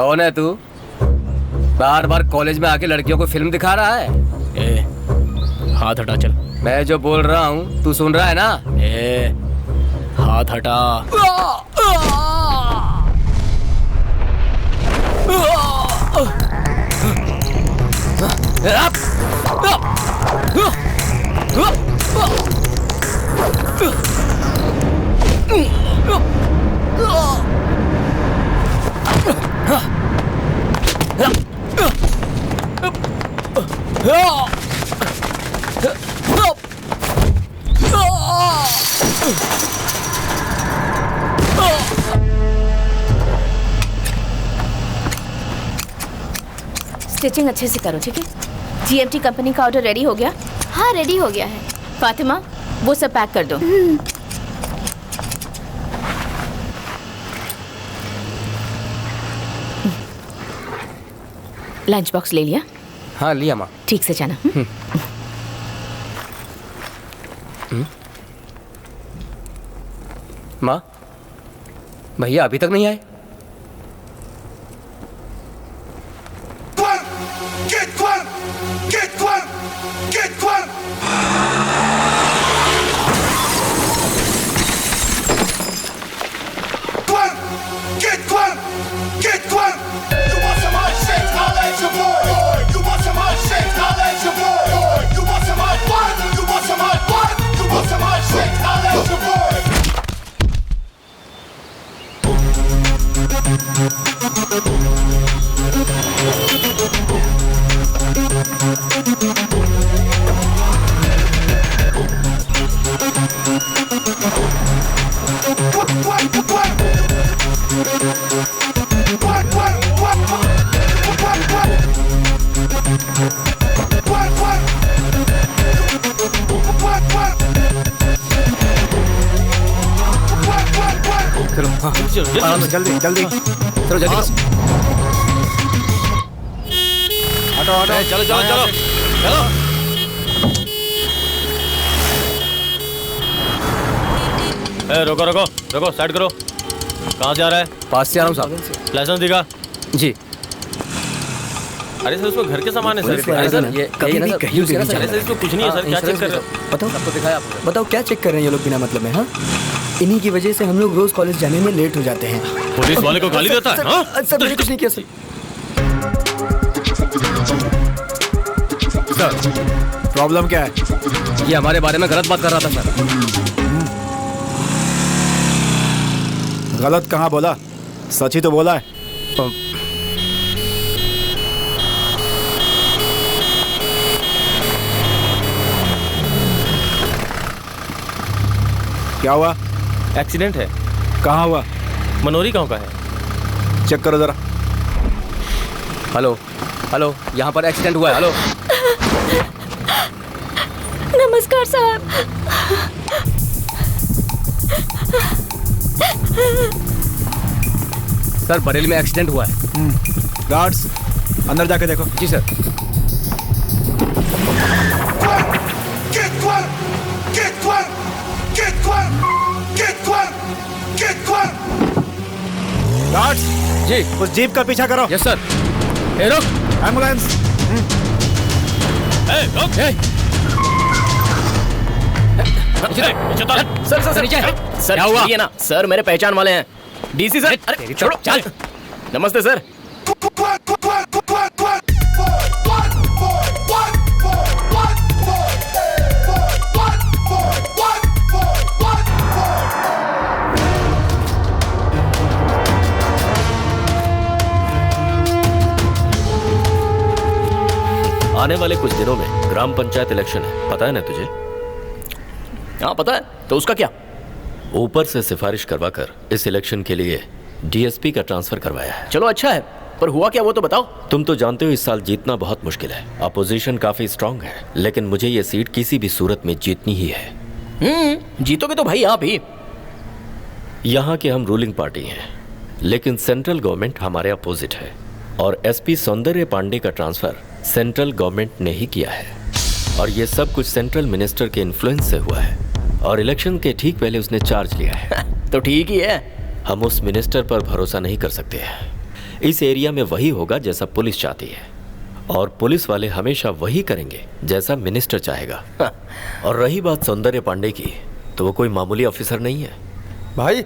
कौन है तू? बार बार कॉलेज में आके लड़कियों को फिल्म दिखा रहा है? ए, हाथ हटा चल। मैं जो बोल रहा हूँ तू सुन रहा है ना? ए, हाथ हटा। स्टिचिंग अच्छे से करो, ठीक है? जीएमटी कंपनी का ऑर्डर रेडी हो गया? हाँ, रेडी हो गया है। फातिमा, वो सब पैक कर दो। लंच बॉक्स ले लिया? हाँ लिया माँ। ठीक से जाना। माँ, भैया अभी तक नहीं आए? जल्दी जल्दी चलो जल्दी। हटो हटो, चलो चलो चलो चलो। रोको रोको रोको, साइड करो। कहाँ से आ रहा है? पास से आ रहा हूँ साहब। लाइसेंस दिखा। जी। अरे सर, उसको घर के सामान है सर। अरे सर, ये कभी भी कहीं भी नहीं अरे सर, इसको कुछ नहीं है सर। क्या चेक कर रहे हो? बताओ सबको दिखाया आपको। बताओ क्या चेक कर रहे हैं ये लोग बिना मतलब में? हाँ, इन्हीं की वजह से हम लोग रोज कॉलेज जाने में लेट हो जाते हैं। पुलिस वाले को गाली देता है? हाँ? सर मैंने कुछ नहीं किया सर। प्रॉब्लम क्या है? ये हमारे बारे में गलत बात कर रहा था सर। गलत कहाँ बोला? सच ही तो बोला है। क्या हुआ? एक्सीडेंट है। कहाँ हुआ? मनोरी गांव का है। चेक करो जरा। हेलो हेलो, यहाँ पर एक्सीडेंट हुआ है। हेलो। नमस्कार साहब। सर बरेली में एक्सीडेंट हुआ है। गार्ड्स अंदर जाके देखो। जी सर। गार्ड्स जी। उस जीप का पीछा करो। Yes sir. ए रुक। एम्बुलेंस। सर सर नीचे। सर क्या हुआ? ये ना सर, मेरे पहचान वाले हैं। DC sir. अरे छोड़ो, चल। नमस्ते सर। आने वाले कुछ दिनों में ग्राम पंचायत इलेक्शन है, पता है ना तुझे? हाँ पता है। तो उसका क्या? ऊपर से सिफारिश करवाकर इस इलेक्शन के लिए डीएसपी का ट्रांसफर करवाया है। चलो अच्छा है, पर हुआ क्या वो तो बताओ। तुम तो जानते हो इस साल जीतना बहुत मुश्किल है। अपोजिशन काफी स्ट्रांग है, लेकिन मुझे ये सीट किसी भी सूरत में जीतनी ही है। जीतोगे तो भाई आप ही। यहाँ के हम रूलिंग पार्टी हैं, लेकिन सेंट्रल गवर्नमेंट हमारे अपोजिट है। और एसपी सौंदर्य पांडे का ट्रांसफर सेंट्रल गवर्नमेंट ने ही किया है। और ये सब कुछ सेंट्रल मिनिस्टर के इन्फ्लुएंस से हुआ है। और इलेक्शन के ठीक पहले उसने चार्ज लिया है। तो ठीक ही है। हम उस मिनिस्टर पर भरोसा नहीं कर सकते हैं, इस एरिया में वही होगा जैसा पुलिस चाहती है, और पुलिस वाले हमेशा वही करेंगे जैसा मिनिस्टर चाहेगा। और रही बात सौंदर्य पांडे की, तो वो कोई मामूली ऑफिसर नहीं है। भाई,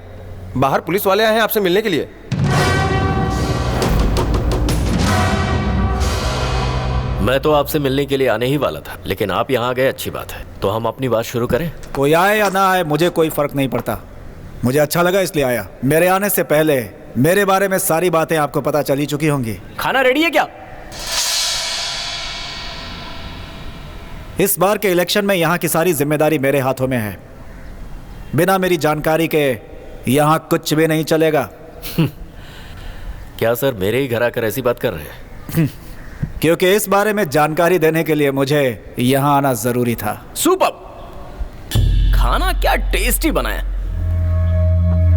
बाहर पुलिस वाले आए हैं आपसे मिलने के लिए। मैं तो आपसे मिलने के लिए आने ही वाला था, लेकिन आप यहाँ आ गए, अच्छी बात है। तो हम अपनी बात शुरू करें। कोई आए या ना आए मुझे कोई फर्क नहीं पड़ता। मुझे अच्छा लगा इसलिए आया। मेरे आने से पहले मेरे बारे में सारी बातें आपको पता चली चुकी होंगी। खाना रेडी है क्या? इस बार के इलेक्शन में यहाँ की सारी जिम्मेदारी मेरे हाथों में है। बिना मेरी जानकारी के यहाँ कुछ भी नहीं चलेगा। क्या सर मेरे ही घर आकर ऐसी बात कर रहे हैं? क्योंकि इस बारे में जानकारी देने के लिए मुझे यहाँ आना जरूरी था। सुपर! खाना क्या टेस्टी बना है।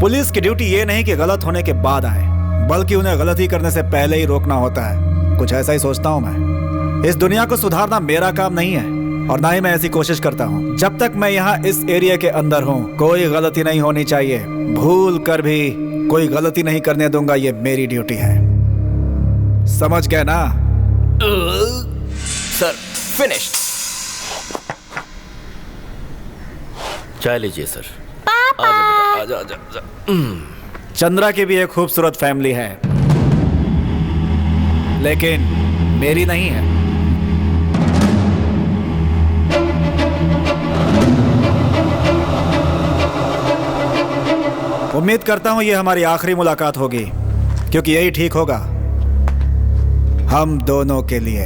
पुलिस की ड्यूटी ये नहीं कि गलत होने के बाद आए, बल्कि उन्हें गलती करने से पहले ही रोकना होता है। कुछ ऐसा ही सोचता हूँ मैं। इस दुनिया को सुधारना मेरा काम नहीं है, और ना ही मैं ऐसी कोशिश करता हूँ। जब तक मैं यहाँ इस एरिया के अंदर हूँ, कोई गलती नहीं होनी चाहिए। भूल कर भी कोई गलती नहीं करने दूंगा, ये मेरी ड्यूटी है। समझ गए ना? Sir, finished. चाय लीजिए सर। आजा आजा आजा। चंद्रा की भी एक खूबसूरत फैमिली है, लेकिन मेरी नहीं है। उम्मीद करता हूं ये हमारी आखिरी मुलाकात होगी, क्योंकि यही ठीक होगा हम दोनों के लिए।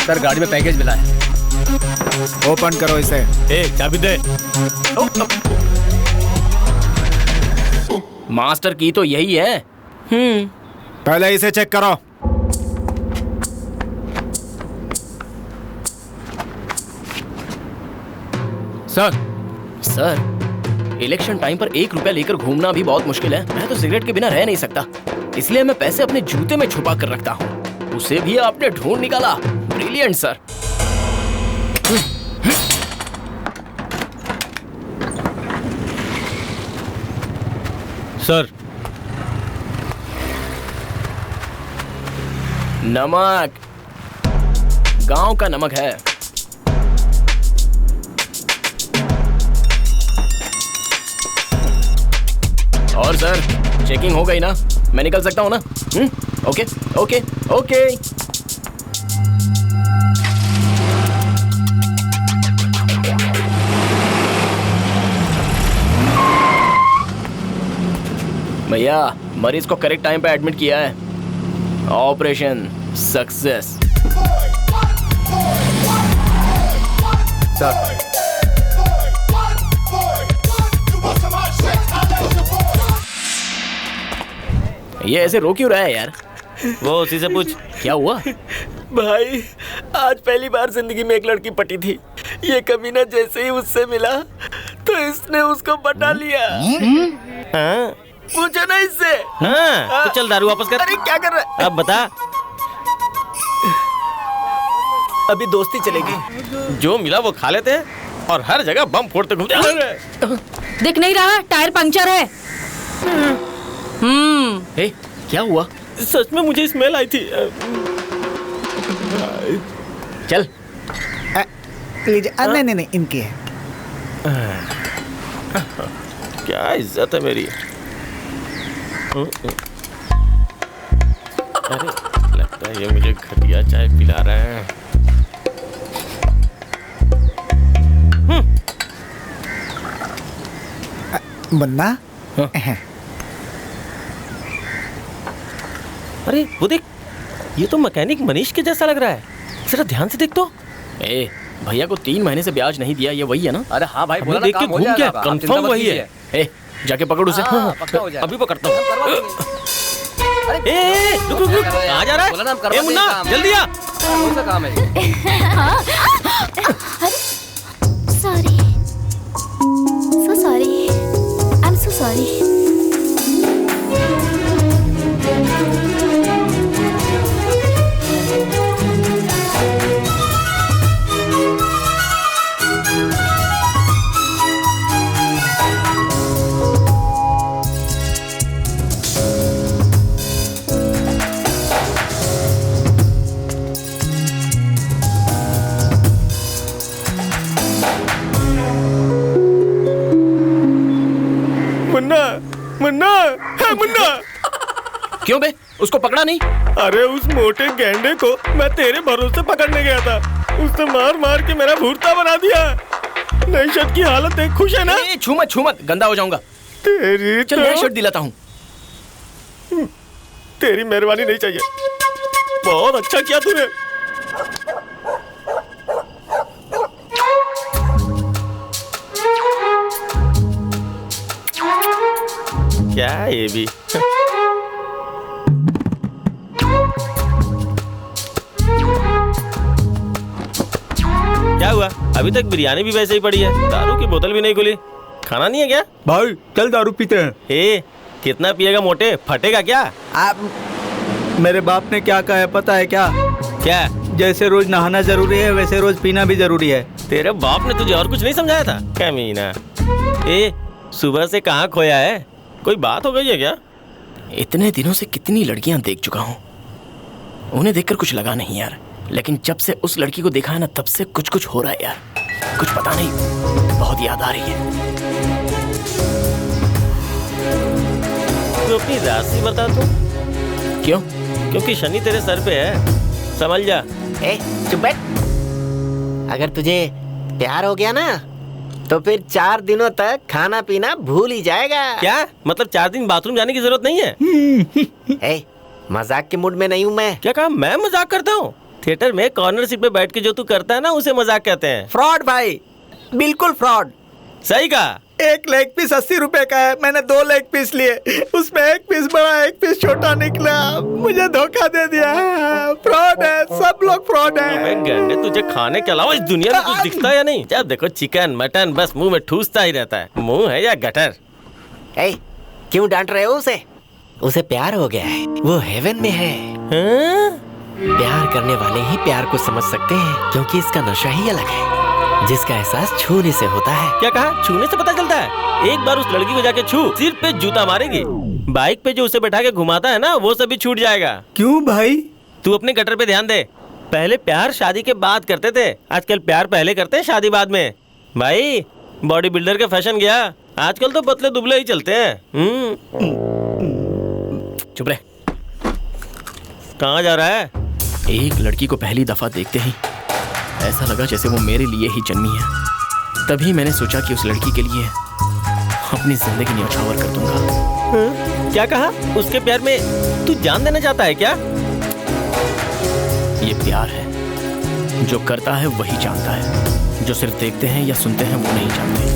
सर, गाड़ी में पैकेज मिला है। ओपन करो इसे। चाबी दे। मास्टर की तो यही है। पहले इसे चेक करो। सर, इलेक्शन टाइम पर 1 रुपया लेकर घूमना भी बहुत मुश्किल है। मैं तो सिगरेट के बिना रह नहीं सकता, इसलिए मैं पैसे अपने जूते में छुपा कर रखता हूँ। उसे भी आपने ढूंढ निकाला। Brilliant sir. सर, नमक गांव का नमक है। और सर, चेकिंग हो गई ना? मैं निकल सकता हूं ना? Okay okay okay. भैया, मरीज को करेक्ट टाइम पे एडमिट किया है। Operation success. सर, ये ऐसे रो क्यों रहा है यार? वो उसी से पूछ। क्या हुआ? भाई, आज पहली बार जिंदगी में एक लड़की पटी थी। ये कमीना जैसे ही उससे मिला तो इसने उसको पटा लिया। हाँ? पूछो ना इससे। हाँ, तो चल दारू वापस कर। अरे क्या कर रहा है? अब बता। अभी दोस्ती चलेगी। जो मिला वो खा लेते हैं और हर जगह बम फोड़ते घूमते हैं। दिख नहीं रहा, टायर पंक्चर है। ए, क्या हुआ? सच में मुझे स्मेल आई थी। चल। लीजिए। नहीं नहीं नहीं, इनकी है। क्या इज्जत है मेरी। अरे लगता है ये मुझे घटिया चाय पिला रहे हैं। मुन्ना। अरे वो देख, ये तो मैकेनिक मनीष के जैसा लग रहा है। जरा ध्यान से देख तो। ए, भैया को 3 महीने से ब्याज नहीं दिया, ये वही है ना? अरे हाँ भाई, हमने देख के घूम के कंफर्म वही है। ए, जाके पकड़ उसे। पक्का हो जाए। अभी पकड़ता हूँ। ए, रुक रुक रुक, कहाँ जा रहा है? ए मुन्ना, जल्दी आ। कौन सा काम है? Sorry, so sorry, I am so sorry. Munna, है मुन्ना। क्यों बे, उसको पकड़ा नहीं? अरे उस मोटे गैंडे को मैं तेरे भरोसे पकड़ने गया था, उसने मार मार के मेरा भूरता बना दिया। नई शर्ट की हालत देख, खुश है ना? छू मत, गंदा हो जाऊंगा। तेरी चल नया शर्ट दिलाता हूँ। तेरी मेहरबानी नहीं चाहिए, बहुत अच्छा किया तूने। क्या ये भी क्या हुआ? अभी तक बिरयानी भी वैसे ही पड़ी है, दारू की बोतल भी नहीं खुली। खाना नहीं है क्या? भाई चल दारू पीते हैं। ए, कितना पिएगा मोटे, फटेगा क्या? आप मेरे बाप ने क्या कहा है पता है क्या? क्या? जैसे रोज नहाना जरूरी है वैसे रोज पीना भी जरूरी है। तेरे बाप ने तुझे और कुछ नहीं समझाया था? कमीना। ए, सुबह से कहाँ खोया है? कोई बात हो गई है क्या? इतने दिनों से कितनी लड़कियां देख चुका हूँ, उन्हें देखकर कुछ लगा नहीं यार, लेकिन जब से उस लड़की को देखा है ना तब से कुछ हो रहा है यार। कुछ पता नहीं, बहुत याद आ रही है। तू अपनी राशि बता तू। क्यों? क्योंकि शनि तेरे सर पे है, समझ जा। ए, चुप बैठ। अगर तुझे प्यार हो गया ना तो फिर 4 दिनों तक खाना पीना भूल ही जाएगा। क्या मतलब 4 दिन बाथरूम जाने की जरूरत नहीं है? ए, मजाक के मूड में नहीं हूँ मैं। क्या कहा? मैं मजाक करता हूँ? थिएटर में कॉर्नर सीट पे बैठ के जो तू करता है ना उसे मजाक कहते हैं। फ्रॉड भाई, बिल्कुल फ्रॉड। सही कहा। एक लेग पीस 80 रुपए का है, मैंने 2 लेग पीस लिए, उसमें एक पीस बड़ा एक पीस छोटा निकला, मुझे धोखा दे दिया। फ्रॉड है, सब लोग फ्रॉड है। गंडे, तुझे खाने के अलावा इस दुनिया में कुछ दिखता है या नहीं? जब देखो चिकन मटन बस मुंह में ठूसता ही रहता है। मुंह है या गटर? ए, क्यों डांट रहे हो उसे? उसे प्यार हो गया है, वो हेवन में है। प्यार करने वाले ही प्यार को समझ सकते हैं, क्योंकि इसका नशा ही अलग है, जिसका एहसास छूने से होता है। क्या कहा? छूने से पता चलता है? एक बार उस लड़की को जाके छू, सिर पे जूता मारेगी। बाइक पे जो उसे बैठा के घुमाता है ना वो सब भी छूट जाएगा। क्यों भाई? तू अपने गटर पे ध्यान दे। पहले प्यार शादी के बाद करते थे, आजकल प्यार पहले करते हैं शादी बाद में। भाई बॉडी बिल्डर का फैशन गया, आजकल तो पतले दुबले ही चलते हैं। चुप रहे। कहाँ जा रहा है? एक लड़की को पहली दफा देखते ही ऐसा लगा जैसे वो मेरे लिए ही जन्मी है। तभी मैंने सोचा कि उस लड़की के लिए अपनी जिंदगी न्यौछावर कर दूंगा। क्या कहा? उसके प्यार में तू जान देना चाहता है क्या? ये प्यार है, जो करता है वही जानता है, जो सिर्फ देखते हैं या सुनते हैं वो नहीं जानते।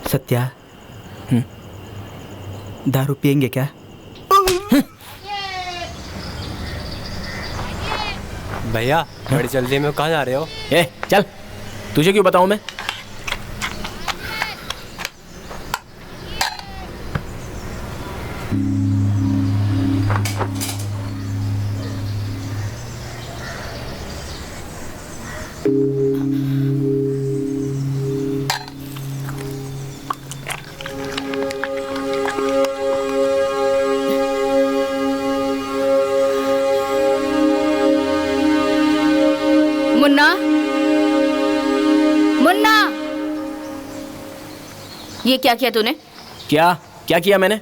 सत्या, दारू पियेंगे क्या? भैया बड़ी जल्दी में कहाँ जा रहे हो? ए, चल, तुझे क्यों बताऊं मैं? मुन्ना, मुन्ना, ये क्या किया तूने? क्या क्या किया मैंने?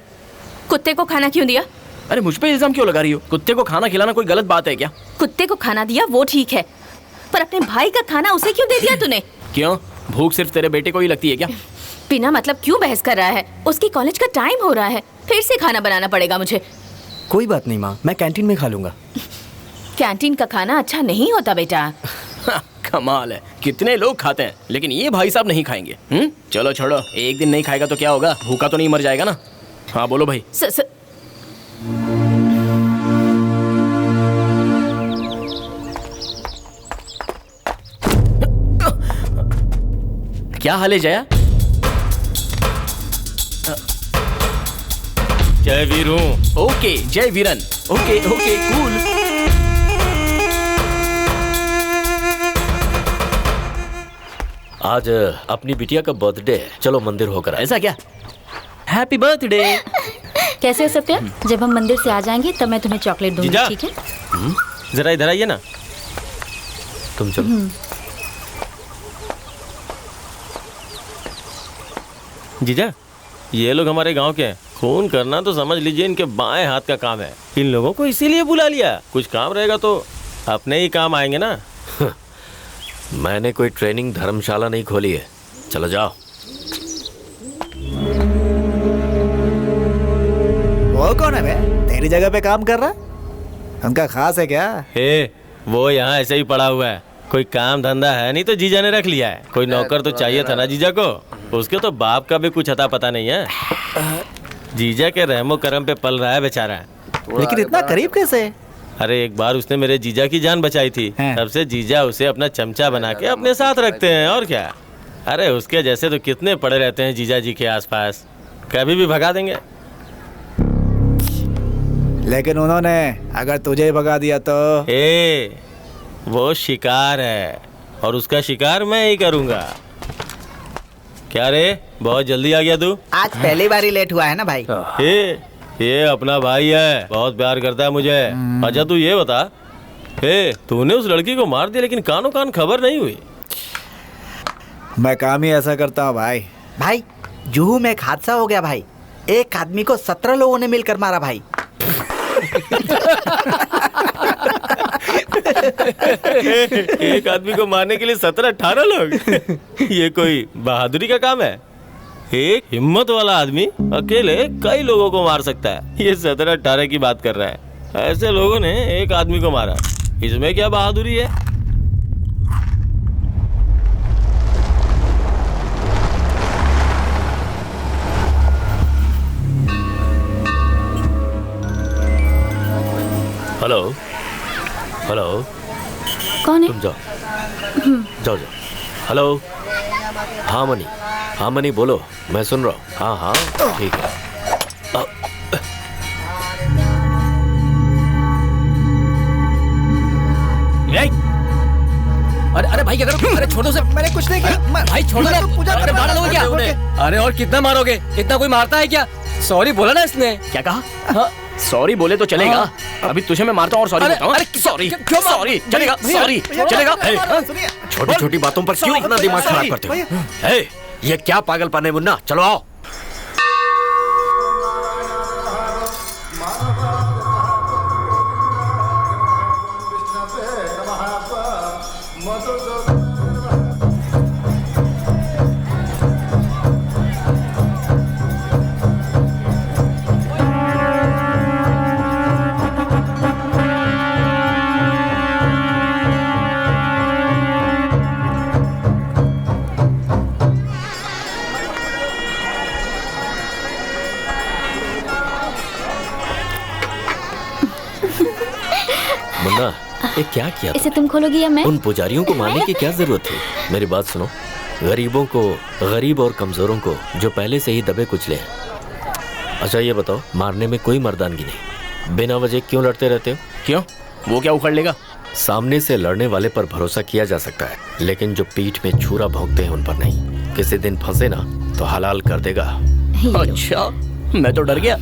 कुत्ते को खाना क्यों दिया? अरे मुझ पे इल्जाम क्यों लगा रही हो? कुत्ते को खाना खिलाना कोई गलत बात है क्या? कुत्ते को खाना दिया वो ठीक है, पर अपने भाई का खाना उसे क्यों दे दिया तूने? क्यों? भूख सिर्फ तेरे बेटे को ही लगती है क्या? बिना मतलब क्यों बहस कर रहा है? उसकी कॉलेज का टाइम हो रहा है, फिर से खाना बनाना पड़ेगा मुझे। कोई बात नहीं माँ, मैं कैंटीन में खा लूंगा। कैंटीन का खाना अच्छा नहीं होता बेटा। कमाल है, कितने लोग खाते हैं लेकिन ये भाई साहब नहीं खाएंगे। चलो छोड़ो, एक दिन नहीं खाएगा तो क्या होगा, भूखा तो नहीं मर जाएगा ना। हाँ बोलो भाई। क्या हाल है जया? जय वीरू। ओके जय वीरन। Okay okay cool. आज अपनी बिटिया का बर्थडे है, चलो मंदिर होकर आए। ऐसा क्या? Happy birthday. कैसे हो सत्या? जब हम मंदिर से आ जाएंगे तब मैं तुम्हें चॉकलेट दूंगी, जीजा। ठीक है? जरा इधर आइए ना। तुम चलो। जीजा, ये लोग हमारे गांव के हैं। खून करना तो समझ लीजिए इनके बाएं हाथ का काम है। इन लोगों को इसीलिए बुला लिया। कुछ काम रहेगा तो अपने ही काम आएंगे ना। मैंने कोई ट्रेनिंग धर्मशाला नहीं खोली है। चलो जाओ। वो कौन है बे? तेरी जगह पे काम कर रहा है? उनका खास है क्या? हे, वो यहाँ ऐसे ही पड़ा हुआ है। कोई काम धंधा है नहीं तो जीजा ने रख लिया है। कोई नौकर तो चाहिए था ना जीजा को। उसके तो बाप का भी कुछ अता पता नहीं है। जीजा के रहमो करम पे पल रहा है बेचारा। लेकिन इतना करीब कैसे? अरे एक बार उसने मेरे जीजा की जान बचाई थी। तब से जीजा उसे अपना चमचा बना के अपने साथ रखते हैं। और क्या। अरे उसके जैसे तो कितने पड़े रहते हैं जीजा जी के आसपास। कभी भी भगा देंगे। लेकिन उन्होंने अगर तुझे भगा दिया तो? वो शिकार है और उसका शिकार मैं ही करूंगा। क्या रे, बहुत जल्दी आ गया तू? आज पहली बार ही लेट हुआ है ना भाई। ये अपना भाई है, बहुत प्यार करता है मुझे। अच्छा तू ये बता, तूने उस लड़की को मार दिया लेकिन कानों कान खबर नहीं हुई। मैं काम ही ऐसा करता हूँ भाई। भाई जुहू में एक हादसा हो गया भाई। एक आदमी को 17 लोगों ने मिलकर मारा भाई। एक आदमी को मारने के लिए 17-18 लोग। ये कोई बहादुरी का काम है? एक हिम्मत वाला आदमी अकेले कई लोगों को मार सकता है। ये 17-18 की बात कर रहा है। ऐसे लोगों ने एक आदमी को मारा, इसमें क्या बहादुरी है? हेलो हेलो, कौन है? तुम जाओ जाओ जाओ। हेलो, हाँ मनी बोलो, मैं सुन रहा हूँ। हाँ हाँ ठीक है। अरे भाई क्या करो? अरे छोड़ो से। मैंने कुछ नहीं किया भाई, छोड़ो ना। अरे मार लोगे क्या? अरे और कितना मारोगे? इतना कोई मारता है क्या? सॉरी बोला ना इसने। क्या कहा? सॉरी बोले तो चलेगा। अभी तुझे मैं मारता हूँ और सॉरी बोलता हूँ। अरे सॉरी क्यों? सॉरी चलेगा, सॉरी चलेगा। छोटी छोटी बातों पर क्यों अपना दिमाग खराब करते हो? ये क्या पागलपन है मुन्ना? चलो आओ। मुन्ना, ये क्या किया? इसे तुम खोलोगी या मैं? उन पुजारियों को मारने की क्या जरूरत थी? मेरी बात सुनो, गरीबों को, गरीब और कमजोरों को जो पहले से ही दबे कुचले हैं। अच्छा ये बताओ, मारने में कोई मर्दानगी नहीं, बिना वजह क्यों लड़ते रहते हो? क्यों? वो क्या उखड़ लेगा? सामने से लड़ने वाले पर भरोसा किया जा सकता है, लेकिन जो पीठ में छुरा भोंकते हैं उन पर नहीं। किसी दिन फंसे ना तो हलाल कर देगा। अच्छा, मैं तो डर गया।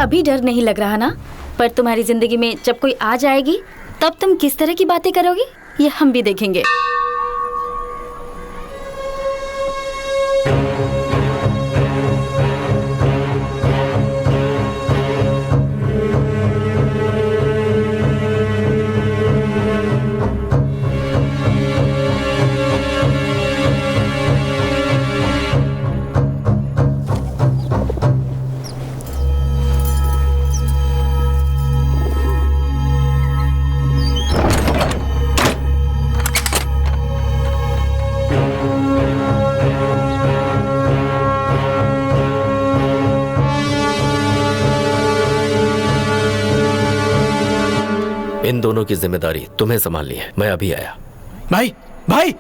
अभी डर नहीं लग रहा ना, पर तुम्हारी जिंदगी में जब कोई आ जाएगी तब तुम किस तरह की बातें करोगी ये हम भी देखेंगे। इन दोनों की जिम्मेदारी तुम्हें संभालनी है। मैं अभी आया। भाई भाई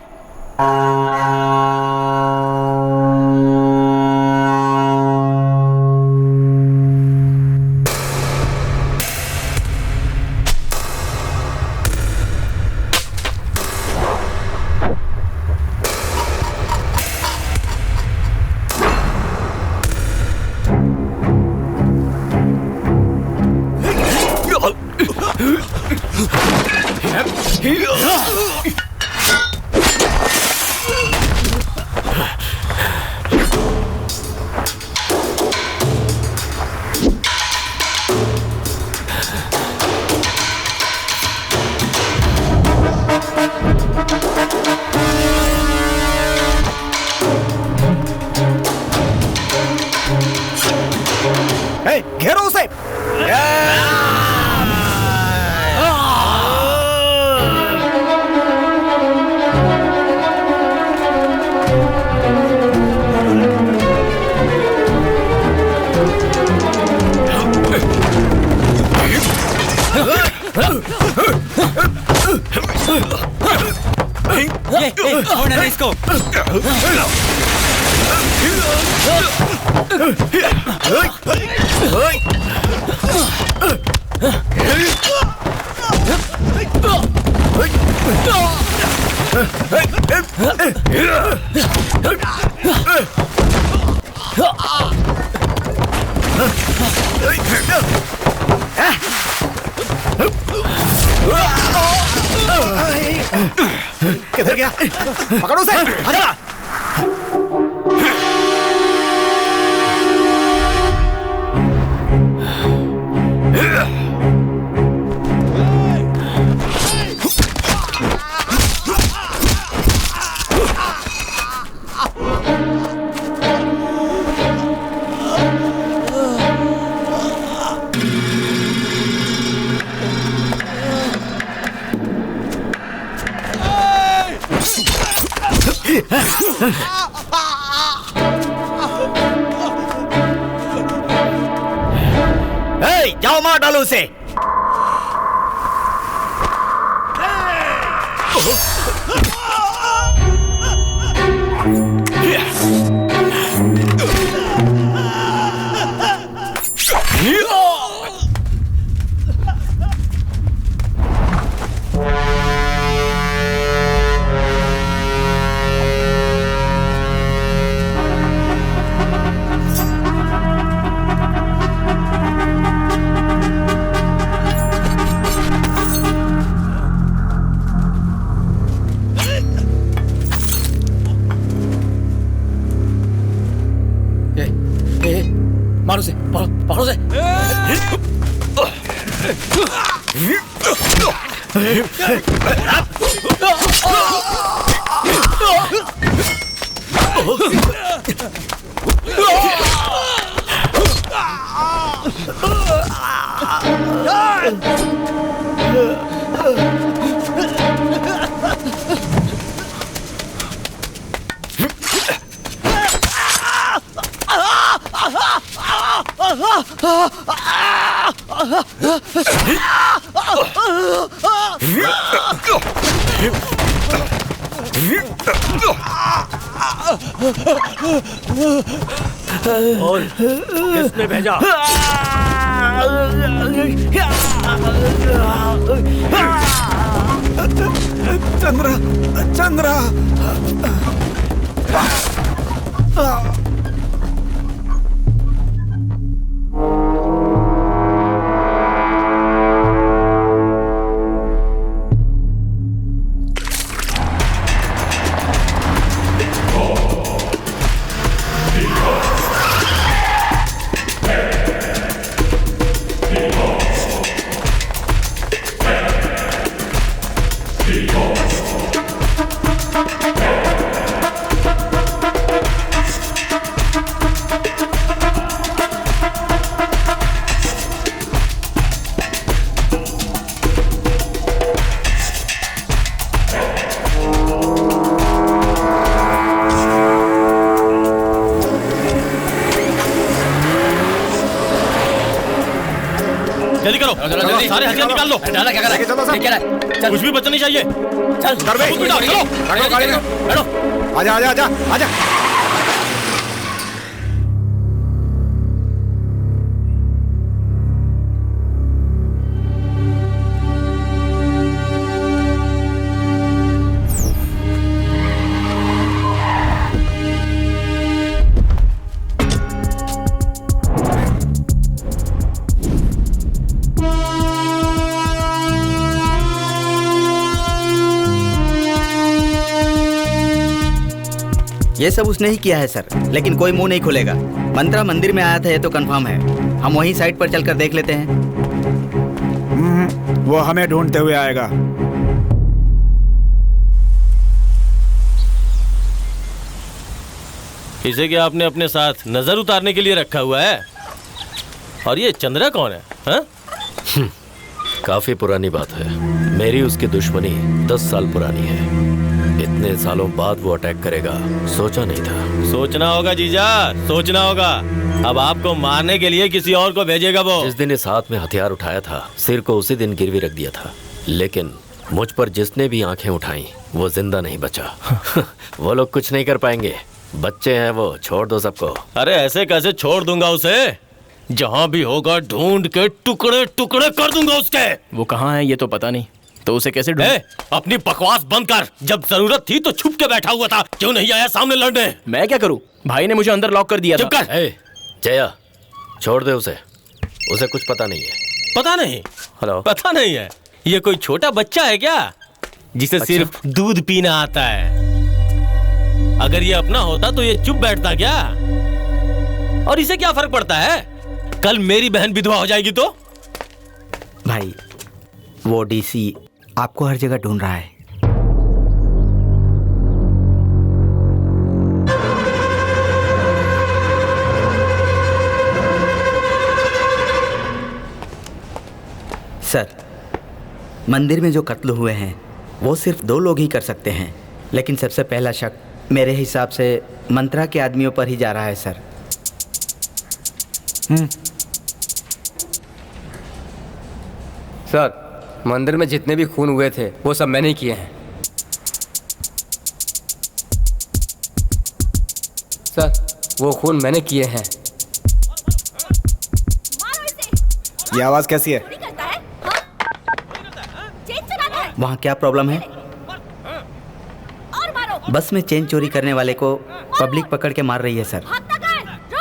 घेरो उसे। छोड़ने दे इसको। किधर गया? पकड़ो उसे। आजा। जाओ मार डालो उसे। मारो से, पकड़ो से। और किसने भेजा? चंद्रा, चंद्रा। जल्दी करो, सारे हथियार निकाल लो। डाला क्या कर रहा है? क्या रहा है? चल, कुछ भी बचना नहीं चाहिए। चल कर बे। चलो गाड़ी में बैठो। आजा आजा आजा आजा। ये सब उसने ही किया है सर, लेकिन कोई मुंह नहीं खुलेगा। मंत्रा मंदिर में आया था ये तो कंफर्म है। हम वहीं साइड पर चलकर देख लेते हैं। वो हमें ढूंढते हुए आएगा। इसे क्या आपने अपने साथ नजर उतारने के लिए रखा हुआ है? और ये चंद्रा कौन है हा? काफी पुरानी बात है। मेरी उसकी दुश्मनी 10 साल पुरानी है। इतने सालों बाद वो अटैक करेगा सोचा नहीं था। सोचना होगा जीजा, सोचना होगा। अब आपको मारने के लिए किसी और को भेजेगा वो। जिस दिन इस हाथ में हथियार उठाया था, सिर को उसी दिन गिरवी रख दिया था। लेकिन मुझ पर जिसने भी आंखें उठाई वो जिंदा नहीं बचा। वो लोग कुछ नहीं कर पाएंगे, बच्चे हैं वो, छोड़ दो सबको। अरे ऐसे कैसे छोड़ दूंगा उसे? जहाँ भी होगा ढूंढ के टुकड़े टुकड़े कर दूंगा उसके। वो कहाँ है ये तो पता नहीं, तो उसे कैसे ढूंढूं? अपनी बकवास बंद कर। जब जरूरत थी तो छुप के बैठा हुआ था, क्यों नहीं आया सामने लड़ने? मैं क्या करूं? भाई ने मुझे अंदर लॉक कर दिया था। चुप कर। जया छोड़ दे उसे कुछ पता नहीं है। पता नहीं? हेलो, पता नहीं है? ये कोई छोटा बच्चा है क्या जिसे सिर्फ दूध पीना आता है? अगर ये अपना होता तो ये चुप बैठता क्या? और इसे क्या फर्क पड़ता है? कल मेरी बहन विधवा हो जाएगी तो? भाई वो डीसी आपको हर जगह ढूंढ रहा है। सर, मंदिर में जो कत्ल हुए हैं वो सिर्फ 2 लोग ही कर सकते हैं, लेकिन सबसे पहला शक मेरे हिसाब से मंत्रा के आदमियों पर ही जा रहा है सर। सर, मंदिर में जितने भी खून हुए थे वो सब मैंने किए हैं। सर, वो खून मैंने किए हैं। ये आवाज कैसी है? वहाँ क्या प्रॉब्लम है? बस में चेन चोरी करने वाले को पब्लिक पकड़ के मार रही है सर।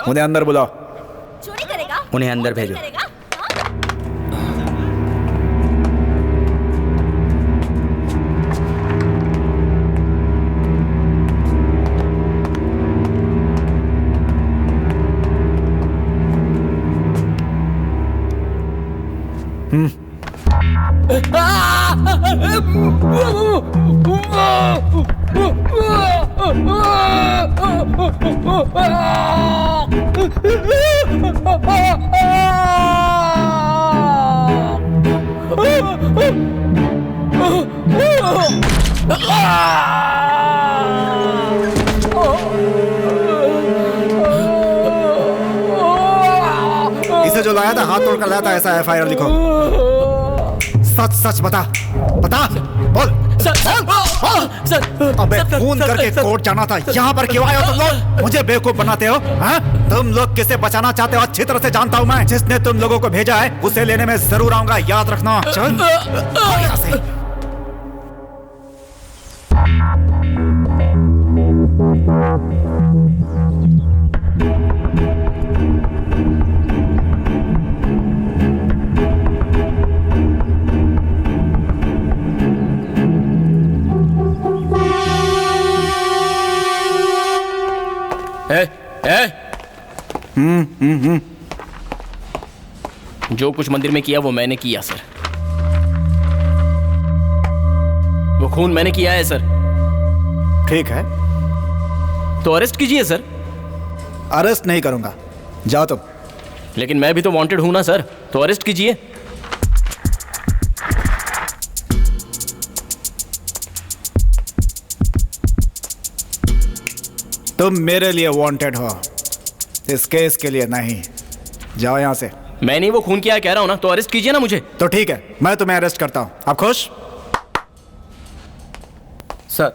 उन्हें अंदर बुलाओ। उन्हें अंदर भेजो। इसे जो लाया था हाथ तोड़कर लाया था, ऐसा एफआईआर लिखो। सच सच बता, बता, बोल। अबे खून करके कोर्ट जाना था, यहाँ पर क्यों आए हो तुम लोग? मुझे बेवकूफ बनाते हो? हाँ? तुम लोग किसे बचाना चाहते हो अच्छी तरह से जानता हूँ मैं। जिसने तुम लोगों को भेजा है उसे लेने में जरूर आऊंगा, याद रखना। चल यहाँ से। जो कुछ मंदिर में किया वो मैंने किया सर। वो खून मैंने किया है सर। ठीक है, तो अरेस्ट कीजिए सर। अरेस्ट नहीं करूंगा, जाओ तुम। लेकिन मैं भी तो वांटेड हूं ना सर, तो अरेस्ट कीजिए। तुम मेरे लिए वांटेड हो, इस केस के लिए नहीं। जाओ यहाँ से। मैं नहीं वो खून किया कह रहा हूं ना, तो अरेस्ट कीजिए ना मुझे। तो ठीक है, मैं तुम्हें अरेस्ट करता हूं। आप खुश? सर।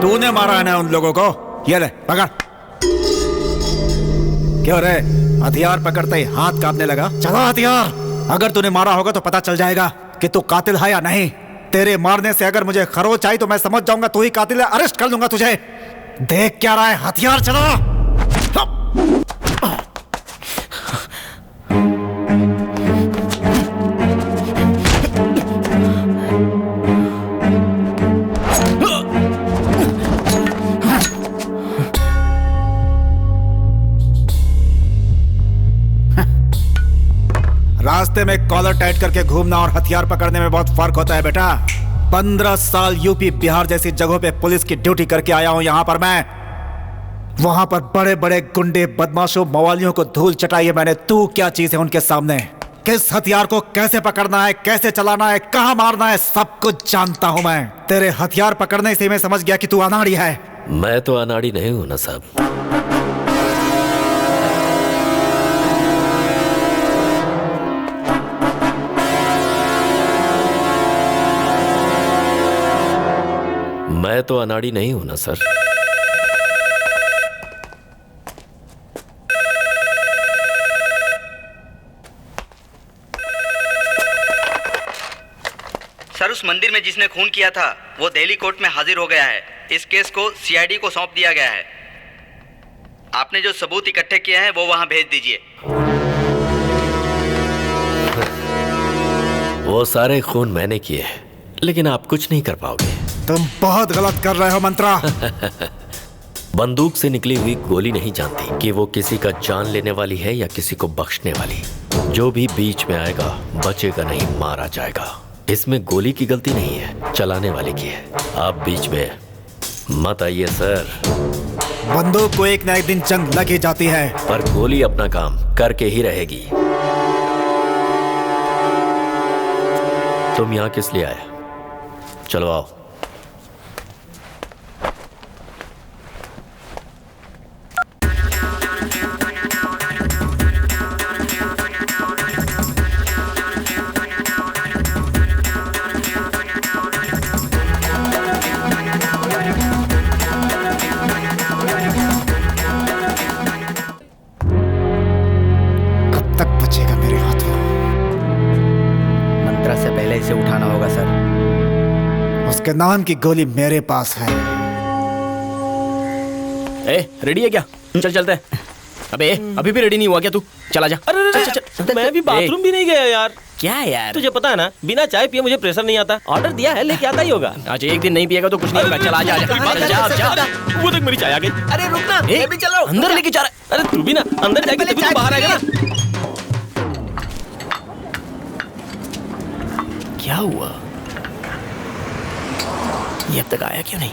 तूने मारा है ना उन लोगों को? ये ले पकड़। क्यों रे, हथियार पकड़ते ही हाथ कांपने लगा? चला हथियार। अगर तूने मारा होगा तो पता चल जाएगा कि तू कातिल है या नहीं। तेरे मारने से अगर मुझे खरोच आई तो मैं समझ जाऊंगा तू ही कातिल है, अरेस्ट कर लूंगा तुझे। देख क्या रहा है, हथियार चला। रास्ते में कॉलर टाइट करके घूमना और हथियार पकड़ने में बहुत फर्क होता है बेटा। 15 साल यूपी बिहार जैसी जगहों पे पुलिस की ड्यूटी करके आया हूं। यहां पर मैं, वहां पर बड़े बड़े गुंडे, बदमाशों, मवालियों को धूल चटाई है मैंने। तू क्या चीज है उनके सामने? किस हथियार को कैसे पकड़ना है, कैसे चलाना है, कहां मारना है, सब कुछ जानता हूं मैं। तेरे हथियार पकड़ने से मैं समझ गया कि तू अनाड़ी है। मैं तो अनाड़ी नहीं हूं ना साहब। मैं तो अनाड़ी नहीं हूं ना सर। सर, उस मंदिर में जिसने खून किया था वो दिल्ली कोर्ट में हाजिर हो गया है। इस केस को सीआईडी को सौंप दिया गया है। आपने जो सबूत इकट्ठे किए हैं वो वहां भेज दीजिए। वो सारे खून मैंने किए, लेकिन आप कुछ नहीं कर पाओगे। तुम बहुत गलत कर रहे हो मंत्रा। बंदूक से निकली हुई गोली नहीं जानती कि वो किसी का जान लेने वाली है या किसी को बख्शने वाली। जो भी बीच में आएगा बचेगा नहीं, मारा जाएगा। इसमें गोली की गलती नहीं है, चलाने वाले की है। आप बीच में मत आइए सर। बंदूक को एक न एक दिन जंग लग ही जाती है, पर गोली अपना काम करके ही रहेगी। तुम यहाँ किस लिए आए? चलो आओ। उसके नाम की गोली मेरे पास है। रेडी है क्या? चल चलते हैं। अबे अभी भी रेडी नहीं हुआ क्या तू? चला जा। अरे मैं भी बाथरूम भी नहीं गया यार। क्या यार? तुझे पता है ना, बिना चाय पिए मुझे प्रेशर नहीं आता। ऑर्डर दिया है, लेके आता ही होगा। आज एक दिन नहीं पिएगा तो कुछ नहीं होगा। चला जा। वो देख मेरी चाय आ गई। अरे रुकना, मैं भी चल रहा हूं। अंदर लेके जा रहा है। अरे तू भी ना अंदर जाएगी तभी तो बाहर आएगा ना। क्या हुआ? ये अब तक आया क्यों नहीं?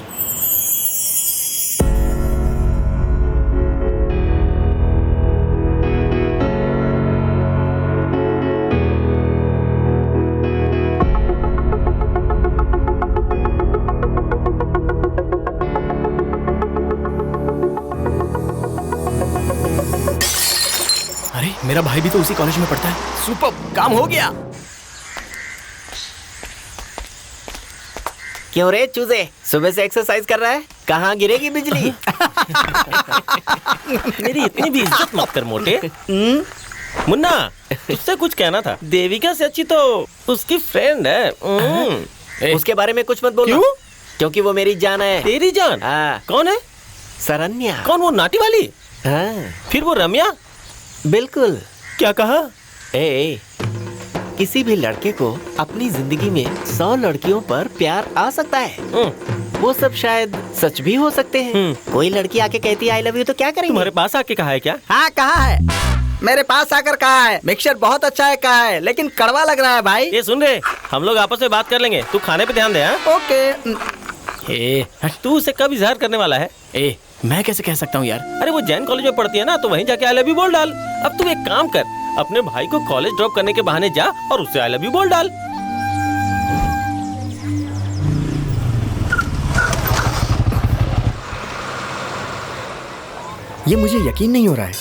अरे मेरा भाई भी तो उसी कॉलेज में पढ़ता है। सुपर, काम हो गया। क्यों रे चूजे, सुबह से एक्सरसाइज कर रहा है? कहाँ गिरेगी बिजली? मेरी इतनी भी इज्जत मत कर मोटे। मुन्ना, तुझसे कुछ कहना था। देविका से अच्छी तो उसकी फ्रेंड है। उसके बारे में कुछ मत बोलो। क्यों? क्योंकि वो मेरी जान है। तेरी जान? कौन है? सरन्या। कौन, वो नाटी वाली? हाँ। फिर वो रम्या? बिल्कुल। क्या कहा? किसी भी लड़के को अपनी जिंदगी में 100 लड़कियों पर प्यार आ सकता है। वो सब शायद सच भी हो सकते हैं। कोई लड़की आके कहती है आई लव यू तो क्या करेंगे? तुम्हारे पास आके कहा है क्या? हाँ कहा है, मेरे पास आकर कहा है। मिक्सचर बहुत अच्छा है कहा है, लेकिन कड़वा लग रहा है भाई। ये सुन रहे, हम लोग आपस में बात कर लेंगे। तू खाने पे ध्यान दे। ओके। तू उसे कब इजहार करने वाला है? मैं कैसे कह सकता हूँ यार? अरे वो जैन कॉलेज में पढ़ती है ना, तो वहीं जाके आई लव यू बोल डाल। अब तू एक काम कर, अपने भाई को कॉलेज ड्रॉप करने के बहाने जा और उससे आई लव यू बोल डाल। ये मुझे यकीन नहीं हो रहा है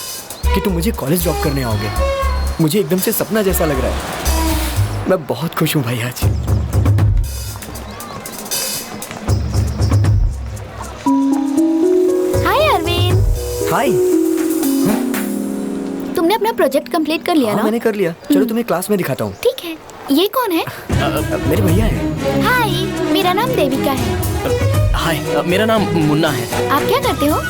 कि तुम मुझे कॉलेज ड्रॉप करने आओगे। मुझे एकदम से सपना जैसा लग रहा है। मैं बहुत खुश हूँ भाई आज। हाय अरविंद। हाय। तुमने अपना प्रोजेक्ट कंप्लीट कर लिया ना? मैंने कर लिया। चलो तुम्हें क्लास में दिखाता हूँ। ठीक है। ये कौन है? मेरे भैया हैं। हाय, मेरा नाम देविका है। हाय, मेरा नाम मुन्ना है। आप क्या करते हो?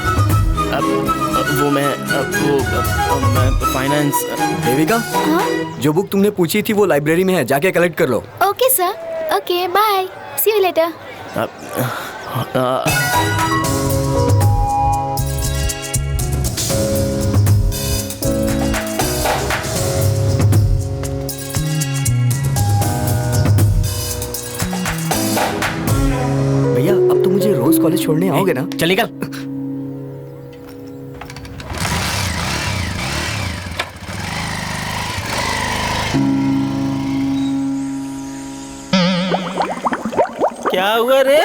मैं फाइनेंस। देविका, जो बुक तुमने पूछी थी वो लाइब्रेरी में है, जाके कलेक्ट कर लो। Okay sir. Okay, bye, see you later. रोज कॉलेज छोड़ने आओगे ना? चल निकल। क्या हुआ रे?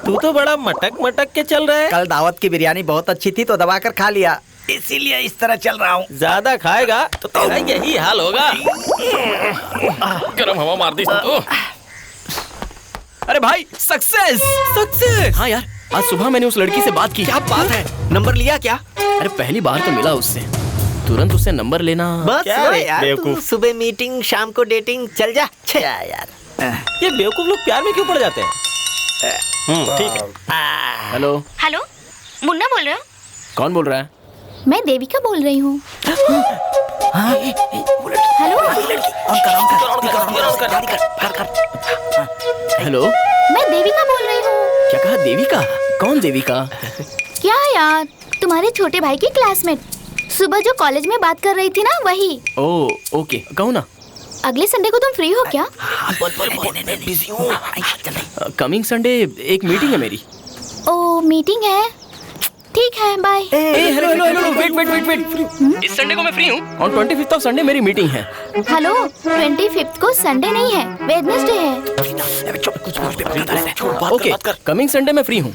तू तो बड़ा मटक मटक के चल रहा है। कल दावत की बिरयानी बहुत अच्छी थी तो दबाकर खा लिया, इसीलिए इस तरह चल रहा हूँ। ज्यादा खाएगा तो तेरा यही हाल होगा। गरम हवा मार दी तो। अरे भाई सक्सेस सक्सेस। हाँ यार, आज सुबह मैंने उस लड़की से बात की। क्या बात है, नंबर लिया क्या? अरे पहली बार तो मिला उससे, तुरंत उससे नंबर लेना। बस क्या रे, यार, तू बेवकूफ। सुबह मीटिंग शाम को डेटिंग, चल जा। यार ये बेवकूफ लोग प्यार में क्यों पड़ जाते हैं? ठीक है। हेलो हेलो, मुन्ना बोल रहे हो? कौन बोल रहा है? मैं देविका बोल रही हूँ। हेलो, मैं देविका बोल रही हूँ। क्या कहा? देविका? कौन देविका? क्या यार, तुम्हारे छोटे भाई की क्लासमेट, सुबह जो कॉलेज में बात कर रही थी ना, वही। ओ ओके, कहो ना। अगले संडे को तुम फ्री हो क्या? बिजी हूँ। कमिंग संडे एक मीटिंग है मेरी। ओ मीटिंग है, ठीक है, bye. Hello hello hello, wait wait wait wait. इस संडे को मैं फ्री हूँ। ऑन 25th ऑफ संडे मेरी मीटिंग है। हेलो, 25th को संडे नहीं है, वेडनेसडे है। ओके, कमिंग संडे मैं फ्री हूँ।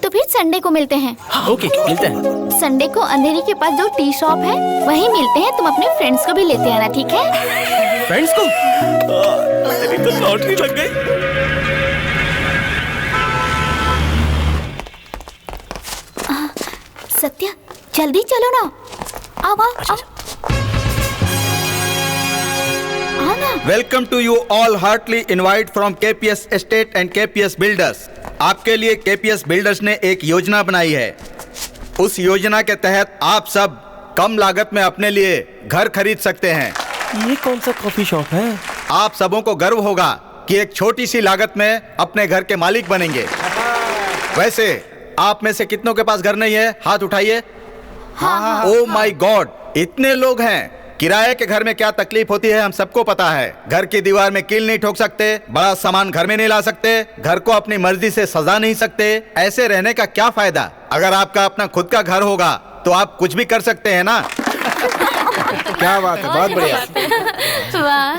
तो फिर संडे को मिलते हैं। ओके, मिलते हैं। संडे को अंधेरी के पास जो टी शॉप है वहीं मिलते हैं। तुम अपने फ्रेंड्स को भी लेते आना, ठीक है? फ्रेंड्स को? मेरी तो लॉटरी लग गई। सत्या, जल्दी चलो ना। आओ आओ आओ। आओ ना। Welcome to you all, heartly invite from KPS estate and KPS builders. आपके लिए केपीएस बिल्डर्स ने एक योजना बनाई है। उस योजना के तहत आप सब कम लागत में अपने लिए घर खरीद सकते हैं। ये कौन सा कॉफी शॉप है? आप सबों को गर्व होगा कि एक छोटी सी लागत में अपने घर के मालिक बनेंगे। वैसे आप में से कितनों के पास घर नहीं है? हाथ उठाइए। ओह माय गॉड, इतने लोग हैं। किराए के घर में क्या तकलीफ होती है हम सबको पता है। घर की दीवार में कील नहीं ठोक सकते, बड़ा सामान घर में नहीं ला सकते, घर को अपनी मर्जी से सजा नहीं सकते। ऐसे रहने का क्या फायदा? अगर आपका अपना खुद का घर होगा तो आप कुछ भी कर सकते हैं ना। क्या बात है, बहुत बढ़िया। वाह।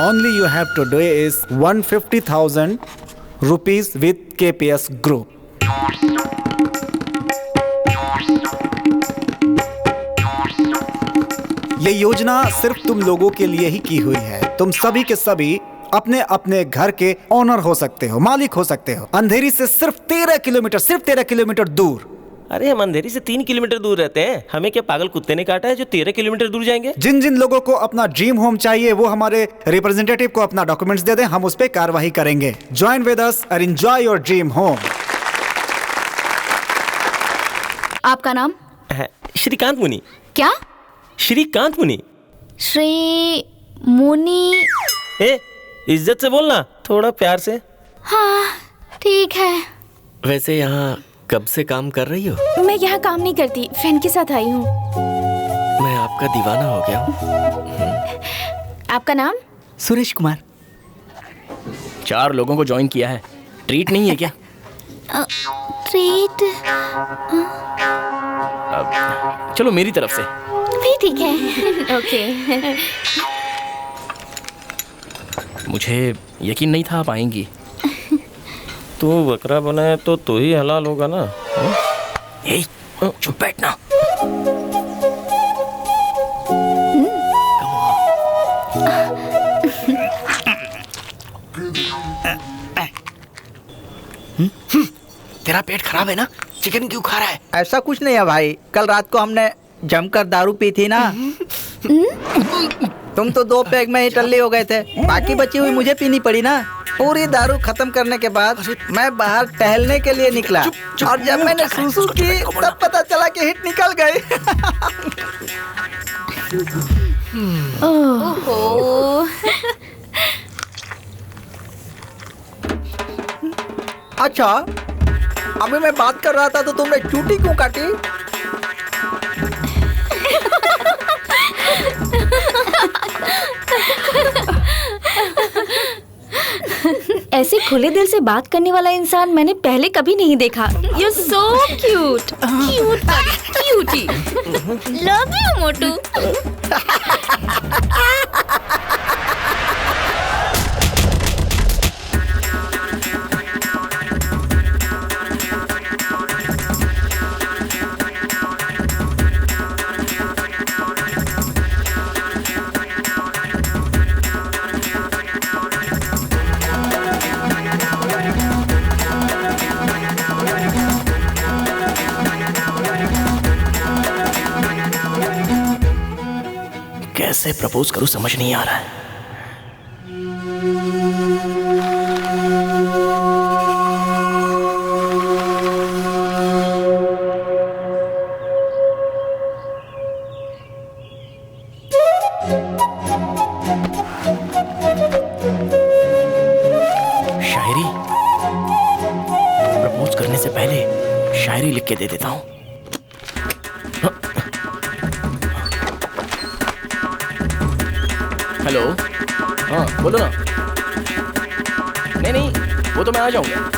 Only you have to do is 150,000 rupees with KPS Group. ये योजना सिर्फ तुम लोगों के लिए ही की हुई है। तुम सभी के सभी अपने अपने घर के ओनर हो सकते हो, मालिक हो सकते हो। अंधेरी से सिर्फ 13 किलोमीटर दूर। अरे हम अंधेरी से 3 किलोमीटर दूर रहते हैं। हमें क्या पागल कुत्ते ने काटा है जो 13 किलोमीटर दूर जाएंगे? जिन जिन लोगों को अपना ड्रीम होम चाहिए वो हमारे रिप्रेजेंटेटिव को अपना डॉक्यूमेंट्स दे दें, हम उस पर कार्रवाई करेंगे। ज्वाइन विद अस और एंजॉय योर ड्रीम होम। आपका नाम? श्रीकांत मुनि। क्या? श्रीकांत मुनि। श्री मुनि। ए, इज्जत से बोलना, थोड़ा प्यार से। हाँ ठीक है। वैसे यहाँ कब से काम कर रही हो? मैं यहाँ काम नहीं करती, फ्रेंड के साथ आई हूँ। मैं आपका दीवाना हो गया हूँ। आपका नाम? सुरेश कुमार। 4 लोगों को ज्वाइन किया है, ट्रीट नहीं है क्या? ट्रीट? चलो मेरी तरफ से भी ठीक है। ओके। मुझे यकीन नहीं था आप आएंगी। तू बकरा बना है तो तू ही हलाल होगा ना। ए, चुप बैठना। तेरा पेट खराब है ना? चिकन क्यों खा रहा है? ऐसा कुछ नहीं है भाई, कल रात को हमने जमकर दारू पी थी ना। तुम तो 2 पैग में ही टल्ले हो गए थे, बाकी बची हुई मुझे पीनी पड़ी ना। पूरी दारू खत्म करने के बाद मैं बाहर टहलने के लिए निकला और जब मैंने सूसू की तब पता चला कि हिट निकल गई। ओहो। अच्छा, अभी मैं बात कर रहा था तो तुमने चूटी क्यों काटी? ऐसे खुले दिल से बात करने वाला इंसान मैंने पहले कभी नहीं देखा। You so cute. Cute cutie. Love you मोटू। कैसे प्रपोज करूं समझ नहीं आ रहा है। शायरी प्रपोज करने से पहले शायरी लिख के दे देता हूं। हेलो, हाँ बोलो ना। नहीं वो तो मैं आ जाऊंगा।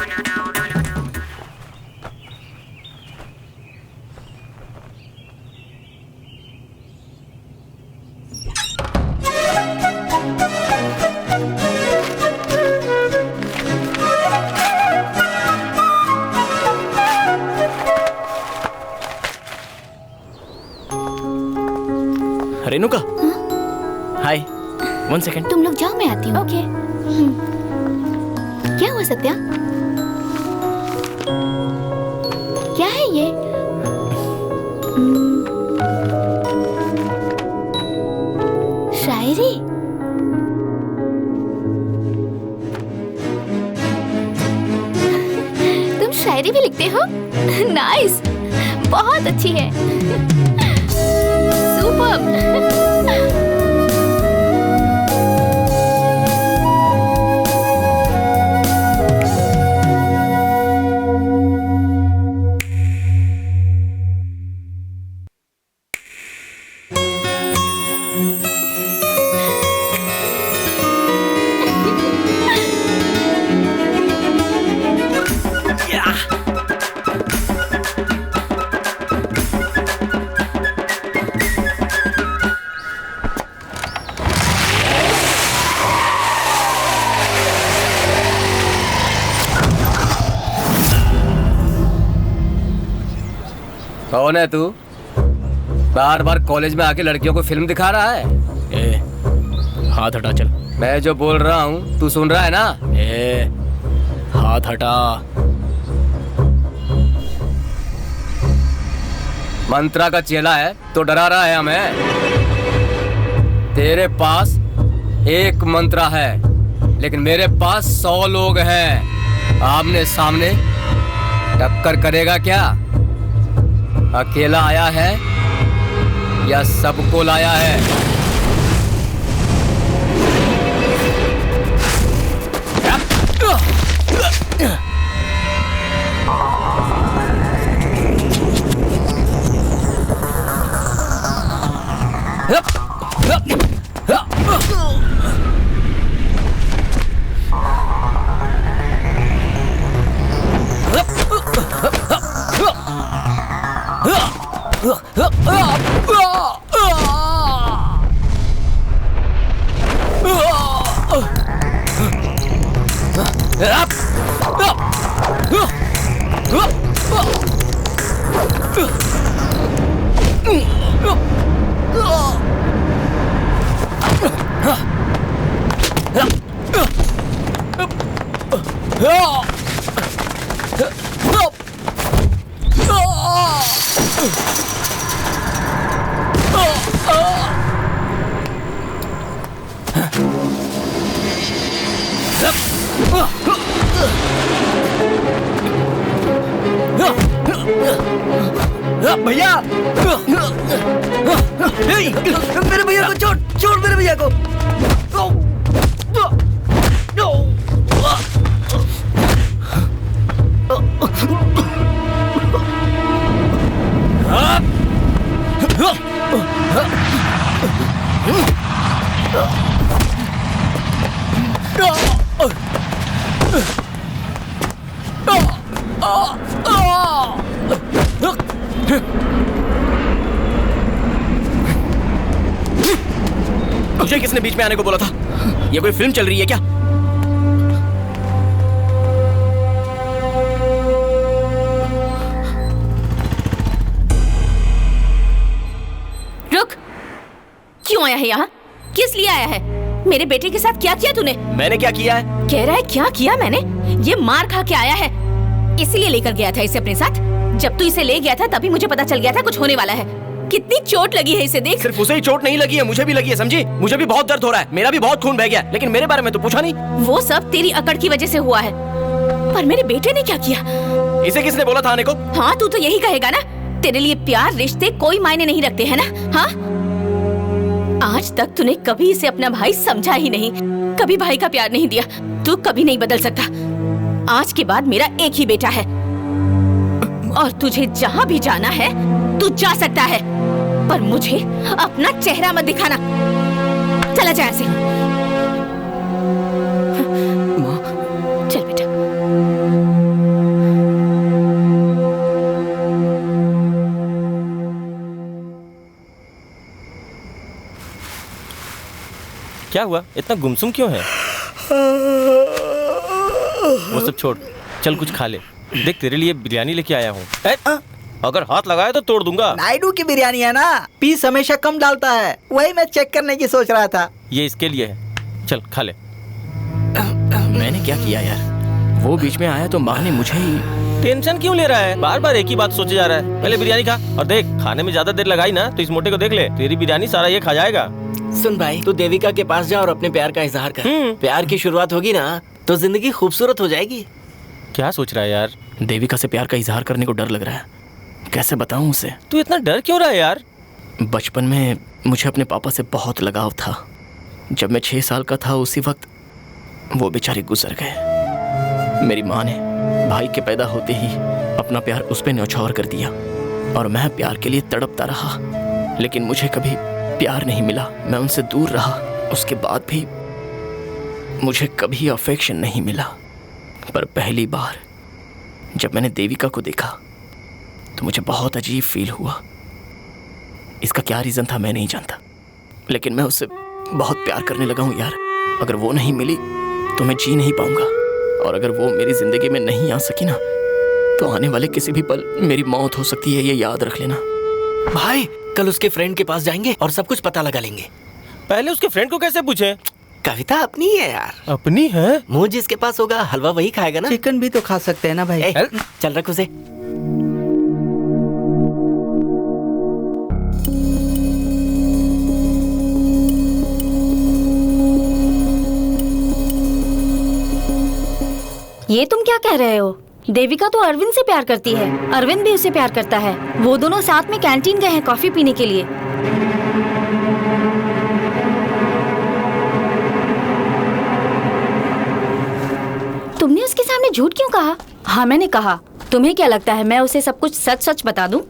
रेणुका, हाय। 1 सेकेंड। तुम लोग जाओ, मैं आती हूँ। ओके। क्या हुआ सत्या? क्या है ये? शायरी? तुम शायरी भी लिखते हो? नाइस, बहुत अच्छी है। सुपर्ब। कौन है तू? बार बार कॉलेज में आके लड़कियों को फिल्म दिखा रहा है। ए, हाथ हटा चल। मैं जो बोल रहा हूँ तू सुन रहा है ना? ए, हाथ हटा। मंत्रा का चेला है तो डरा रहा है हमें। तेरे पास एक मंत्रा है लेकिन मेरे पास 100 लोग हैं। आमने सामने टक्कर करेगा क्या? अकेला आया है या सबको लाया है? भैया, मेरे भैया को छोड़, छोड़ मेरे भैया को। तुझे किसने बीच में आने को बोला था? ये कोई फिल्म चल रही है क्या? रुक, क्यों आया है यहाँ? किस लिए आया है? मेरे बेटे के साथ क्या किया तूने? मैंने क्या किया है? कह रहा है क्या किया मैंने? ये मार खा के आया है, इसीलिए लेकर गया था इसे अपने साथ। जब तू इसे ले गया था तभी मुझे पता चल गया था कुछ होने वाला है। कितनी चोट लगी है इसे देख। सिर्फ उसे ही चोट नहीं लगी है, मुझे भी लगी है, समझी? मुझे भी बहुत दर्द हो रहा है, मेरा भी बहुत खून बह गया, लेकिन मेरे बारे में तो पूछा नहीं। वो सब तेरी अकड़ की वजह से हुआ है, पर मेरे बेटे ने क्या किया? इसे किसने बोला था आने को? हाँ, तू तो यही कहेगा ना। तेरे लिए प्यार रिश्ते कोई मायने नहीं रखते है ना? हाँ, आज तक तूने कभी इसे अपना भाई समझा ही नहीं, कभी भाई का प्यार नहीं दिया। तू कभी नहीं बदल सकता। आज के बाद मेरा एक ही बेटा है और तुझे जहाँ भी जाना है तू जा सकता है, पर मुझे अपना चेहरा मत दिखाना। चला जा ऐसे। माँ, चल बेटा। क्या हुआ? इतना गुमसुम क्यों है? वो सब छोड़, चल कुछ खा ले। देख तेरे लिए बिरयानी लेके आया हूँ। अगर हाथ लगाया तो तोड़ दूंगा। नायडू की बिरयानी है ना, पीस हमेशा कम डालता है, वही मैं चेक करने की सोच रहा था। ये इसके लिए है, चल खा ले। मैंने क्या किया यार? वो बीच में आया तो माँ ने मुझे ही। टेंशन क्यों ले रहा है? बार बार एक ही बात सोचे जा रहा है। पहले बिरयानी खा, और देख खाने में ज्यादा देर लगाई ना तो इस मोटे को देख ले, तेरी बिरयानी सारा ये खा जाएगा। सुन भाई, तू देविका के पास जा और अपने प्यार का इजहार कर। प्यार की शुरुआत होगी ना तो जिंदगी खूबसूरत हो जाएगी। क्या सोच रहा है यार? देविका से प्यार का इजहार करने को डर लग रहा है, कैसे बताऊं उसे? तू इतना डर क्यों रहा है यार? बचपन में मुझे अपने पापा से बहुत लगाव था। जब मैं 6 साल का था उसी वक्त वो बेचारे गुजर गए। मेरी माँ ने भाई के पैदा होते ही अपना प्यार उस पे न्यौछावर कर दिया और मैं प्यार के लिए तड़पता रहा, लेकिन मुझे कभी प्यार नहीं मिला। मैं उनसे दूर रहा, उसके बाद भी मुझे कभी अफेक्शन नहीं मिला। पर पहली बार जब मैंने देविका को देखा तो मुझे बहुत अजीब फील हुआ। इसका क्या रीज़न था मैं नहीं जानता, लेकिन मैं उससे बहुत प्यार करने लगा हूँ यार। अगर वो नहीं मिली तो मैं जी नहीं पाऊंगा, और अगर वो मेरी ज़िंदगी में नहीं आ सकी ना तो आने वाले किसी भी पल मेरी मौत हो सकती है, ये याद रख लेना। भाई, कल उसके फ्रेंड के पास जाएंगे और सब कुछ पता लगा लेंगे। पहले उसके फ्रेंड को कैसे पूछे? कविता अपनी है यार। अपनी है? मुंह जिसके पास होगा हलवा वही खाएगा ना। चिकन भी तो खा सकते हैं ना भाई। चल रख उसे। ये तुम क्या कह रहे हो? देविका तो अरविंद से प्यार करती है, अरविंद भी उसे प्यार करता है। वो दोनों साथ में कैंटीन गए हैं कॉफी पीने के लिए। तुमने उसके सामने झूठ क्यों कहा? हाँ, मैंने कहा। तुम्हें क्या लगता है मैं उसे सब कुछ सच सच बता दूं?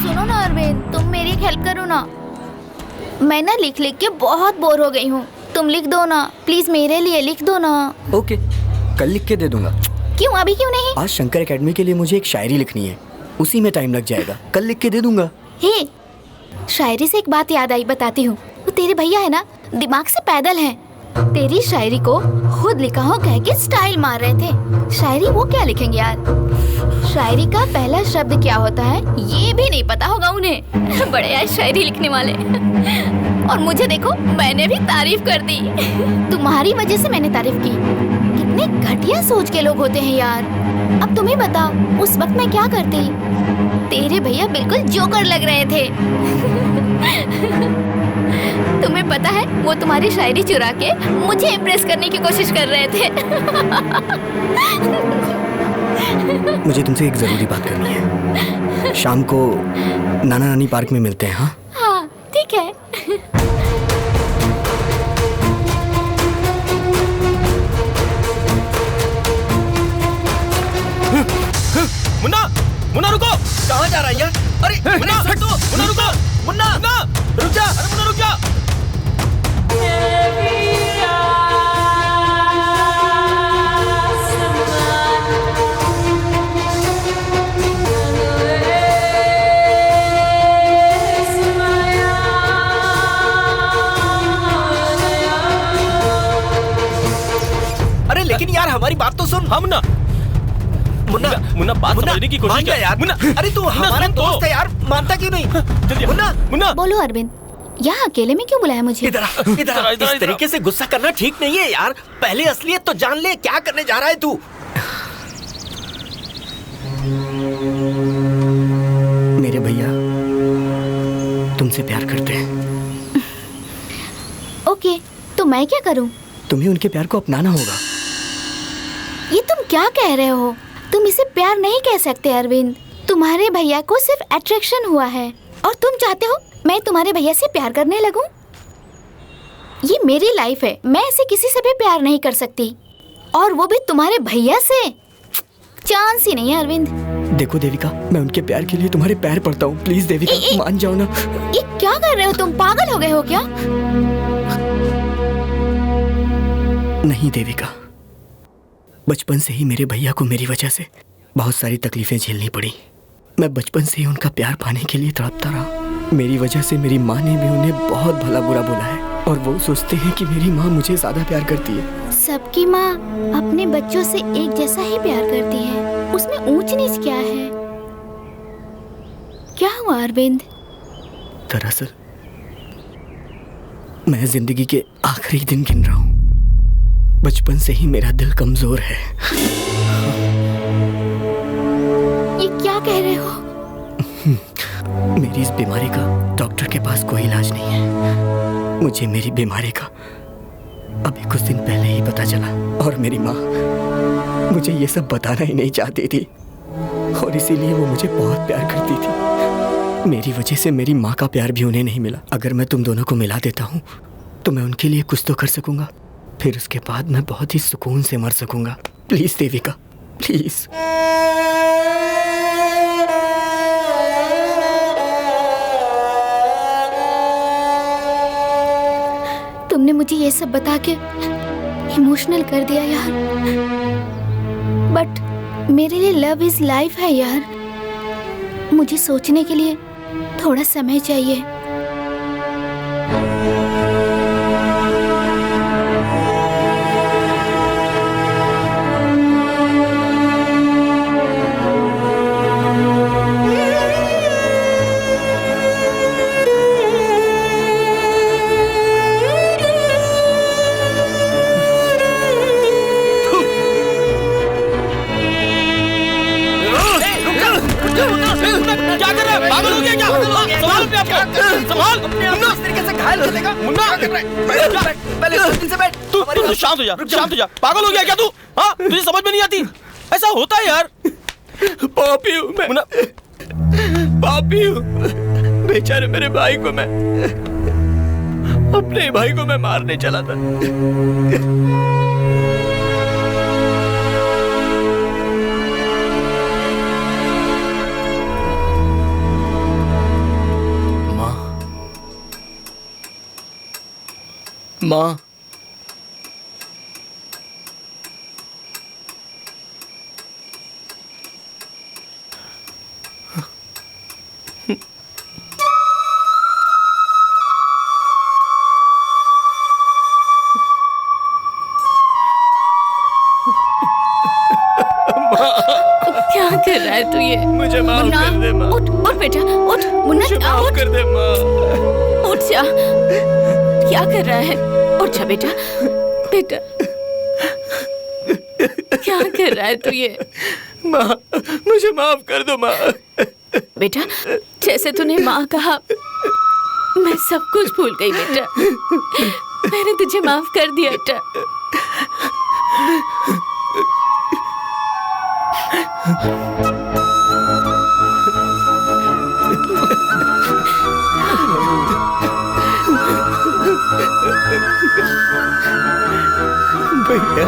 सुनो ना अरविंद, तुम मेरी एक हेल्प करो ना। मैं ना लिख लिख के बहुत बोर हो गई हूँ, तुम लिख दो ना प्लीज, मेरे लिए लिख दो ना। ओके, कल लिख के दे दूंगा। क्यों, अभी क्यों नहीं? आज शंकर एकेडमी के लिए मुझे एक शायरी लिखनी है, उसी में टाइम लग जाएगा, कल लिख के दे दूंगा। हे, शायरी से एक बात याद आई, बताती हूँ। वो तेरे भैया है ना, दिमाग से पैदल हैं। तेरी शायरी को खुद लिखा हो कह के स्टाइल मार रहे थे। शायरी वो क्या लिखेंगे यार? शायरी का पहला शब्द क्या होता है ये भी नहीं पता होगा उन्हें। बड़े यार शायरी लिखने वाले। और मुझे देखो, मैंने भी तारीफ कर दी। तुम्हारी वजह से मैंने तारीफ की। कितने घटिया सोच के लोग होते हैं यार। अब तुम्हें बता, उस वक्त मैं क्या करती? तेरे भैया बिल्कुल जोकर लग रहे थे। तुम्हें पता है, वो तुम्हारी शायरी चुरा के मुझे इम्प्रेस करने की कोशिश कर रहे थे। मुझे तुमसे एक जरूरी बात करनी है। शाम को नाना नानी पार्क में मिलते हैं। हाँ हाँ, ठीक है। मुन्ना, मुन्ना रुको! कहाँ जा रहा है यार? अरे मुन्ना, मुन्ना रुको! मुन्ना, मुन्ना रुक जा! अरे मुन्ना रुक जा! हमारी बात तो सुन। हम ना मुन्ना मुन्ना बात समझने की कोशिश कर यार। मुन्ना अरे तू हमारा दोस्त है यार, मानता क्यों नहीं? जल्दी मुन्ना मुन्ना बोलो अरविंद, यहाँ अकेले में क्यों बुलाया मुझे? इधर इस तरीके से गुस्सा करना ठीक नहीं है यार। पहले असलियत तो जान ले, क्या करने जा रहा है तू? मेरे भैया तुमसे प्यार करते हैं। ओके, तो मैं क्या करूं? तुम्हें उनके प्यार को अपनाना होगा। ये तुम क्या कह रहे हो? तुम इसे प्यार नहीं कह सकते अरविंद। तुम्हारे भैया को सिर्फ अट्रैक्शन हुआ है और तुम चाहते हो मैं तुम्हारे भैया से प्यार करने लगूं? ये मेरी लाइफ है, मैं ऐसे किसी से भी प्यार नहीं कर सकती, और वो भी तुम्हारे भैया से। चांस ही नहीं है अरविंद। देखो देविका, मैं उनके प्यार के लिए तुम्हारे पैर पड़ता हूँ। प्लीज देविका, मान जाओ ना। ये क्या कर रहे हो तुम? पागल हो गए हो क्या? नहीं देविका, बचपन से ही मेरे भैया को मेरी वजह से बहुत सारी तकलीफें झेलनी पड़ी। मैं बचपन से ही उनका प्यार पाने के लिए तड़पता रहा। मेरी वजह से मेरी माँ ने भी उन्हें बहुत भला बुरा बोला है, और वो सोचते हैं कि मेरी माँ मुझे ज्यादा प्यार करती है। सबकी माँ अपने बच्चों से एक जैसा ही प्यार करती है, उसमें ऊंच नीच क्या है? क्या हुआ अरविंद? दरअसल मैं जिंदगी के आखिरी दिन गिन रहा हूँ। बचपन से ही मेरा दिल कमजोर है। ये क्या कह रहे हो? मेरी इस बीमारी का डॉक्टर के पास कोई इलाज नहीं है। मुझे मेरी बीमारी का अभी कुछ दिन पहले ही पता चला, और मेरी माँ मुझे ये सब बताना ही नहीं चाहती थी, और इसीलिए वो मुझे बहुत प्यार करती थी। मेरी वजह से मेरी माँ का प्यार भी उन्हें नहीं मिला। अगर मैं तुम दोनों को मिला देता हूँ तो मैं उनके लिए कुछ तो कर सकूंगा, फिर उसके बाद मैं बहुत ही सुकून से मर सकूंगा। Please Devika, please. तुमने मुझे ये सब बता के इमोशनल कर दिया यार, बट मेरे लिए लव इज लाइफ है यार। मुझे सोचने के लिए थोड़ा समय चाहिए। क्या कर रहा है? पागल हो गया क्या? संभाल अपने आप को, संभाल। मुन्ना इस तरीके से घायल कर देगा। मुन्ना क्या कर रहा है? पहले दिन से बैठ। तू शांत हो जा, शांत हो जा। पागल हो गया क्या तू? हाँ, तुझे समझ में नहीं आती? ऐसा होता है यार। पापी हूँ मैं, मुन्ना, पापी हूँ। बेचारे मेरे भाई को मैं, अपने भाई को मैं मारने चला था। माँ, क्या कर रहा है तू ये? मुझे माफ कर दे माँ। उठ उठ बेटा, उठ। मुन्ना, माफ कर दे माँ। उठ जा। क्या कर रहा है? उठ जा बेटा, बेटा। क्या कर रहा है तू ये? माँ, मुझे माफ कर दो माँ। बेटा, जैसे तूने माँ कहा, मैं सब कुछ भूल गई बेटा। मैंने तुझे माफ कर दिया बेटा। भैया,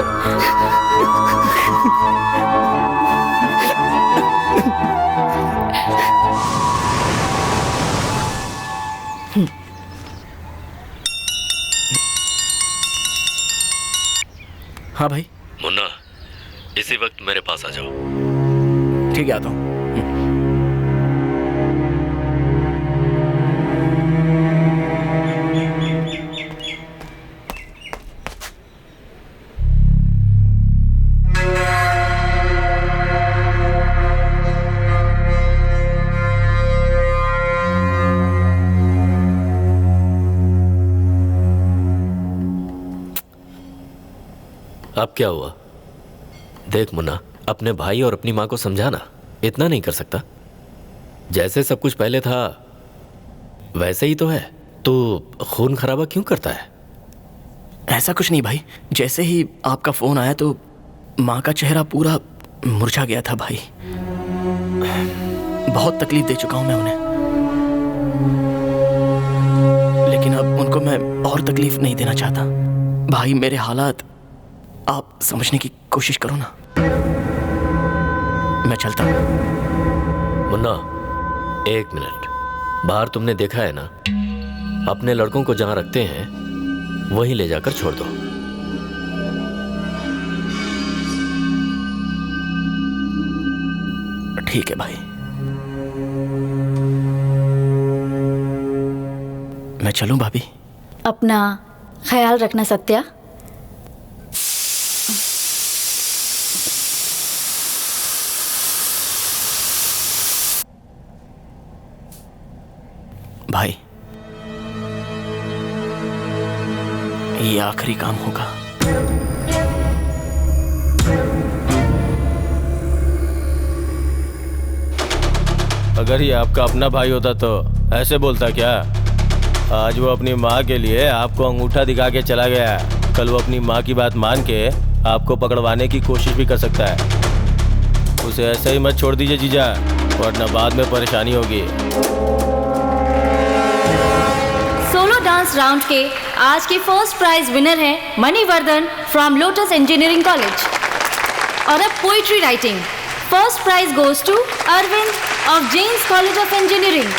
हाँ भाई। मुन्ना, इसी वक्त मेरे पास आ जाओ। ठीक है, आता हूँ। अब क्या हुआ? देख मुन्ना, अपने भाई और अपनी माँ को समझाना, इतना नहीं कर सकता? जैसे सब कुछ पहले था वैसे ही तो है, तो खून खराबा क्यों करता है? ऐसा कुछ नहीं भाई, जैसे ही आपका फोन आया तो माँ का चेहरा पूरा मुरझा गया था भाई। बहुत तकलीफ दे चुका हूं मैं उन्हें, लेकिन अब उनको मैं और तकलीफ नहीं देना चाहता। भाई मेरे हालात आप समझने की कोशिश करो ना। मैं चलता हूं। मुन्ना, 1 मिनट। बाहर तुमने देखा है ना, अपने लड़कों को जहां रखते हैं वहीं ले जाकर छोड़ दो। ठीक है भाई, मैं चलूं भाभी? अपना ख्याल रखना सत्या। भाई ये आखिरी काम होगा। अगर ये आपका अपना भाई होता तो ऐसे बोलता क्या? आज वो अपनी माँ के लिए आपको अंगूठा दिखा के चला गया, कल वो अपनी माँ की बात मान के आपको पकड़वाने की कोशिश भी कर सकता है। उसे ऐसे ही मत छोड़ दीजिए जीजा, वरना बाद में परेशानी होगी। सोलो डांस राउंड के आज के फर्स्ट प्राइज विनर हैं Manivardhan from Lotus engineering college. और अब poetry writing, first prize goes to Arvind of James college of engineering.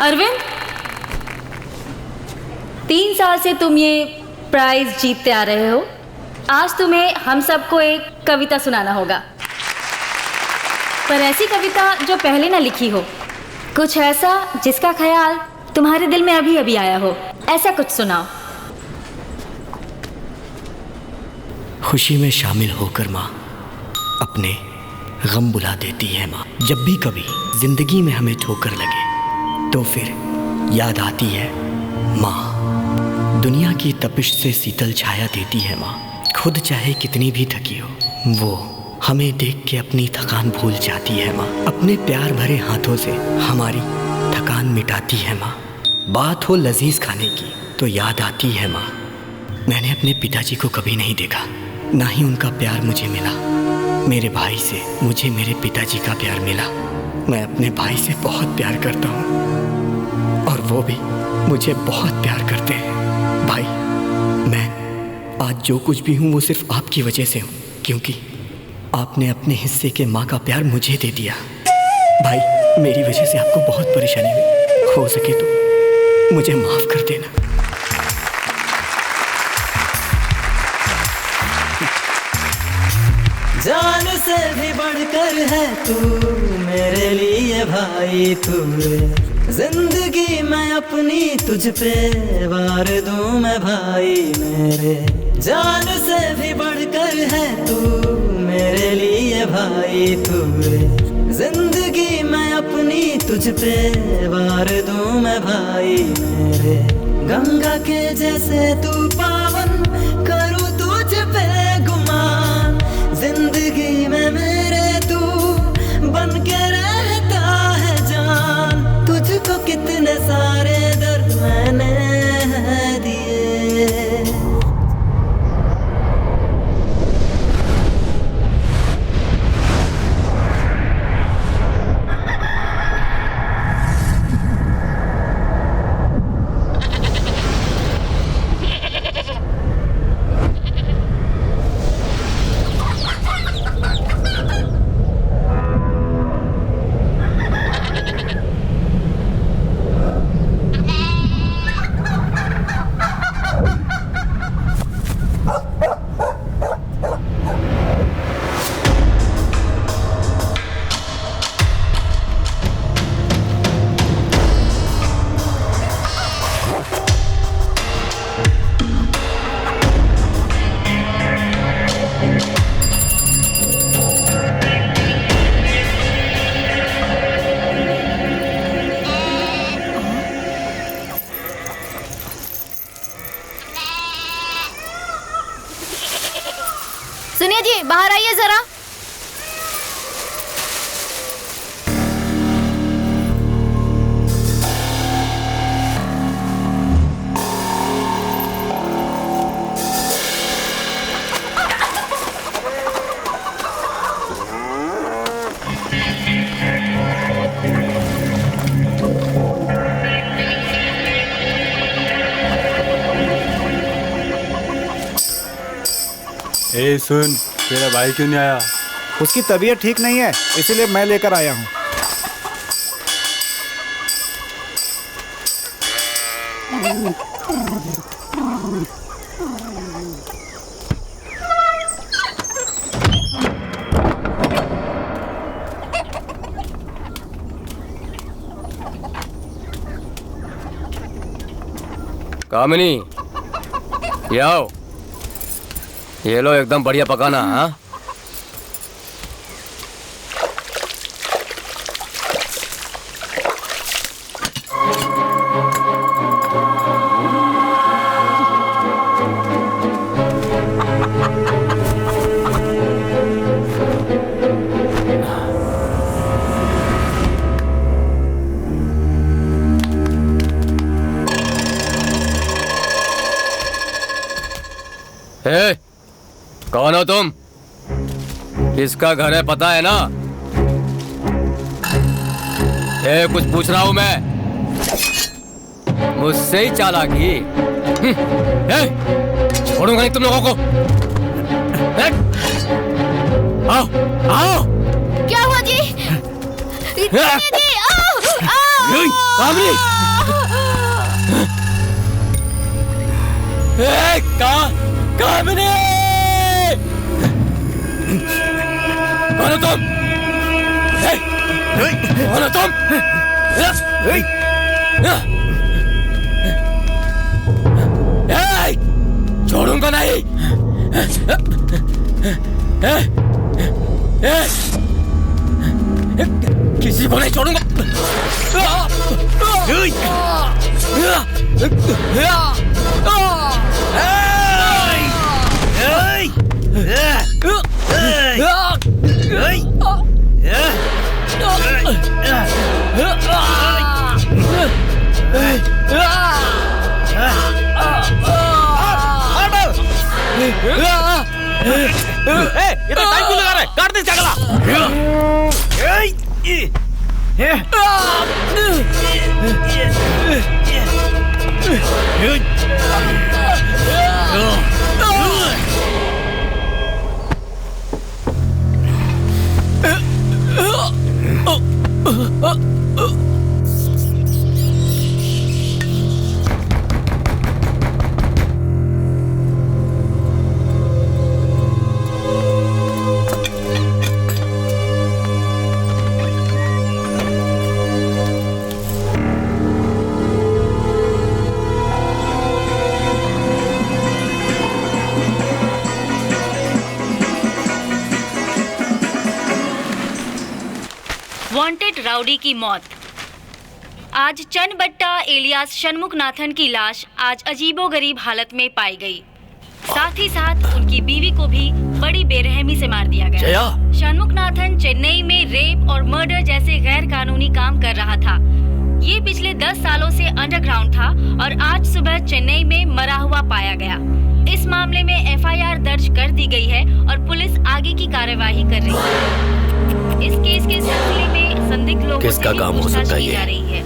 Arvind, 3 साल से तुम ये प्राइज जीतते आ रहे हो। आज तुम्हें हम सबको एक कविता सुनाना होगा, पर ऐसी कविता जो पहले ना लिखी हो, कुछ ऐसा जिसका ख्याल तुम्हारे दिल में अभी अभी आया हो, ऐसा कुछ सुनाओ। खुशी में शामिल होकर माँ अपने गम बुला देती है माँ। जब भी कभी जिंदगी में हमें ठोकर लगे तो फिर याद आती है माँ। दुनिया की तपिश से शीतल छाया देती है माँ। खुद चाहे कितनी भी थकी हो, वो हमें देख के अपनी थकान भूल जाती है माँ। अपने प्यार भरे हाथों से हमारी थकान मिटाती है माँ। बात हो लजीज खाने की तो याद आती है माँ। मैंने अपने पिताजी को कभी नहीं देखा, ना ही उनका प्यार मुझे मिला। मेरे भाई से मुझे मेरे पिताजी का प्यार मिला। मैं अपने भाई से बहुत प्यार करता हूँ और वो भी मुझे बहुत प्यार करते हैं। भाई, मैं आज जो कुछ भी हूँ वो सिर्फ आपकी वजह से हूँ, क्योंकि आपने अपने हिस्से के माँ का प्यार मुझे दे दिया। भाई, मेरी वजह से आपको बहुत परेशानी हुई, हो सके तो मुझे माफ कर देना। जान से भी बढ़कर है तू मेरे लिए भाई। तू जिंदगी मैं अपनी तुझ पे वार दूं मैं भाई मेरे। जान से भी बढ़कर है तू मेरे लिए भाई। तू जिंदगी मैं अपनी तुझ पे वार दूं मैं भाई मेरे। गंगा के जैसे तू पावन करूँ तुझ पे गुमान। जिंदगी में मेरे तू बन के रहता है जान। तुझको कितने सारे दर्द मैंने दिए। बाहर आइए जरा। ए सुन, तेरा भाई क्यों नहीं आया? उसकी तबीयत ठीक नहीं है, इसीलिए मैं लेकर आया हूँ। कामिनी, ये आओ। ये लो, एकदम बढ़िया पकाना। हाँ, ए, कौन हो तुम? किसका घर है पता है ना? कुछ पूछ रहा हूं मैं, मुझसे ही चालाकी। छोड़ूंगा नहीं तुम लोगों को। आओ आओ। क्या हुआ जी? जी, कामिनी, कामिनी, कौन हो तुम? कौन हो तुम? छोड़ूंगा नहीं। किसी को नहीं छोड़ूंगा। ये तो टाइम क्यों लगा रहा है? काट दे इसका गला। वांटेड राउडी की मौत। आज चन्नबट्टा एलियास षणमुखनाथन की लाश आज अजीबोगरीब हालत में पाई गई। साथ ही साथ उनकी बीवी को भी बड़ी बेरहमी से मार दिया गया। षणमुखनाथन चेन्नई में रेप और मर्डर जैसे गैर कानूनी काम कर रहा था। ये पिछले 10 सालों से अंडरग्राउंड था और आज सुबह चेन्नई में मरा हुआ पाया गया। इस मामले में एफआईआर दर्ज कर दी गई है और पुलिस आगे की कार्यवाही कर रही है। इस केस के सिलसिले में संदिग्ध लोगों किसका काम हो सकता है ये? जा रही है।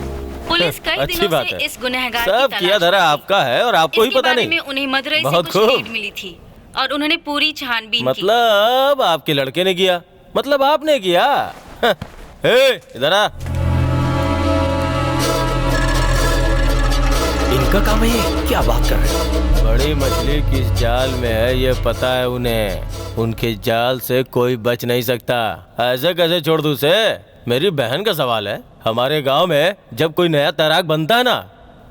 पुलिस कई अच्छी दिनों बात से है। इस गुनहगार सब की किया धरा आपका है और आपको ही पता नहीं। में उन्हें मदुरई से बहुत कुछ खूब। लीड मिली थी और उन्होंने पूरी छानबीन की। मतलब आपके लड़के ने किया? मतलब आपने किया? इधर आ। इनका काम है ये? क्या बात कर रहे हैं? बड़ी मछली किस जाल में है ये पता है उन्हें। उनके जाल से कोई बच नहीं सकता। ऐसे कैसे छोड़ दूं उसे? मेरी बहन का सवाल है। हमारे गांव में जब कोई नया तैराक बनता है ना,